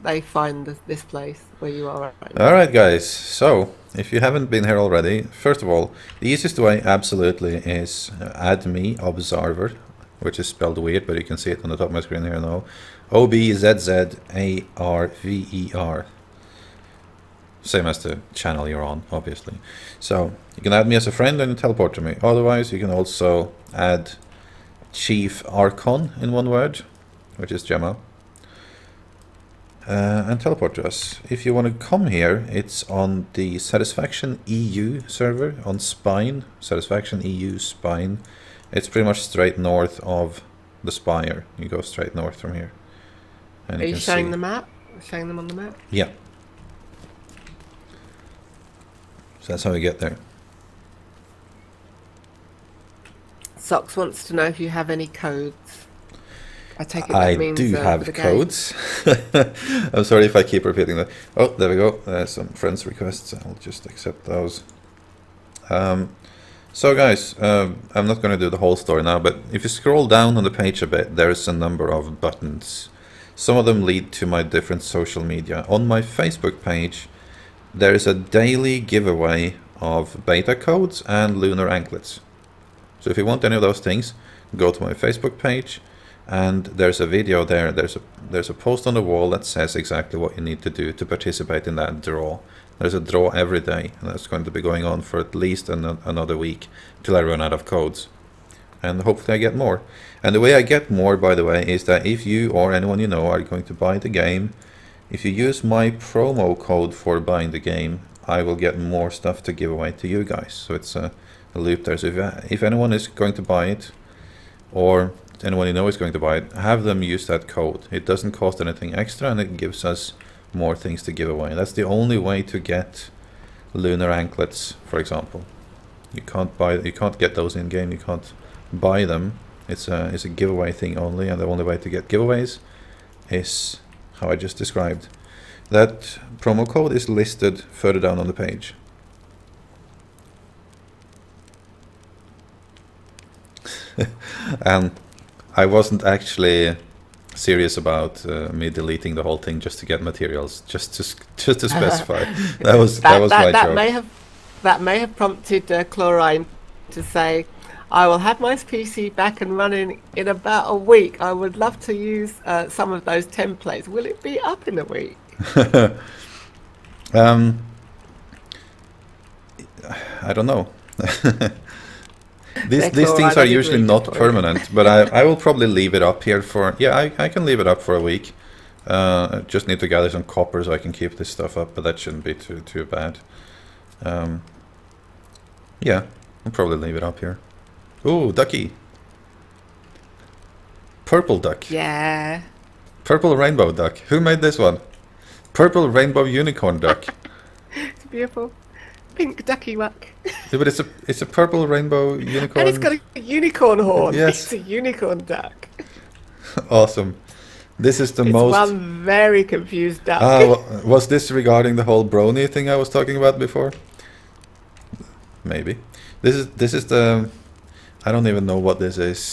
they find this place where you are right now. All right, guys. So if you haven't been here already, first of all, the easiest way absolutely is add me Obzzarver, which is spelled weird, but you can see it on the top of my screen here now. Obzzarver. Same as the channel you're on, obviously. So you can add me as a friend and teleport to me. Otherwise, you can also add Chief Archon in one word, which is Gemma, and teleport to us. If you want to come here, it's on the Satisfaction EU server on Spine. Satisfaction EU Spine. It's pretty much straight north of the Spire. You go straight north from here. And Are you showing the map? Showing them on the map? Yeah. So that's how we get there. Socks wants to know if you have any codes. I take it that means I do have codes. I'm sorry if I keep repeating that. Oh, there we go. There's some friends requests. I'll just accept those. So guys, I'm not going to do the whole story now, but if you scroll down on the page a bit, there's a number of buttons. Some of them lead to my different social media. On my Facebook page, there is a daily giveaway of beta codes and lunar anklets. So if you want any of those things, go to my Facebook page, and there's a video there. There's a post on the wall that says exactly what you need to do to participate in that draw. There's a draw every day, and that's going to be going on for at least another week till I run out of codes. And hopefully I get more. And the way I get more, by the way, is that if you or anyone you know are going to buy the game, if you use my promo code for buying the game, I will get more stuff to give away to you guys. So it's a loop there. So if anyone is going to buy it, or anyone you know is going to buy it, have them use that code. It doesn't cost anything extra, and it gives us more things to give away. That's the only way to get lunar anklets, for example. You can't get those in game. You can't buy them. It's a giveaway thing only, and the only way to get giveaways is how I just described. That promo code is listed further down on the page. And I wasn't actually serious about me deleting the whole thing just to get materials, just to specify. that was my joke. That may have prompted Chlorine to say, I will have my PC back and running in about a week. I would love to use some of those templates. Will it be up in a week? I don't know. These things are usually not permanent, but I will probably leave it up here for... Yeah, I can leave it up for a week. Just need to gather some copper so I can keep this stuff up, but that shouldn't be too bad. Yeah, I'll probably leave it up here. Ooh, ducky. Purple duck. Yeah. Purple rainbow duck. Who made this one? Purple rainbow unicorn duck. It's beautiful. Pink ducky muck. Yeah, but it's a purple rainbow unicorn. And it's got a unicorn horn. Yes. It's a unicorn duck. Awesome. This is the most... It's one very confused duck. Was this regarding the whole brony thing I was talking about before? Maybe. This is the... I don't even know what this is.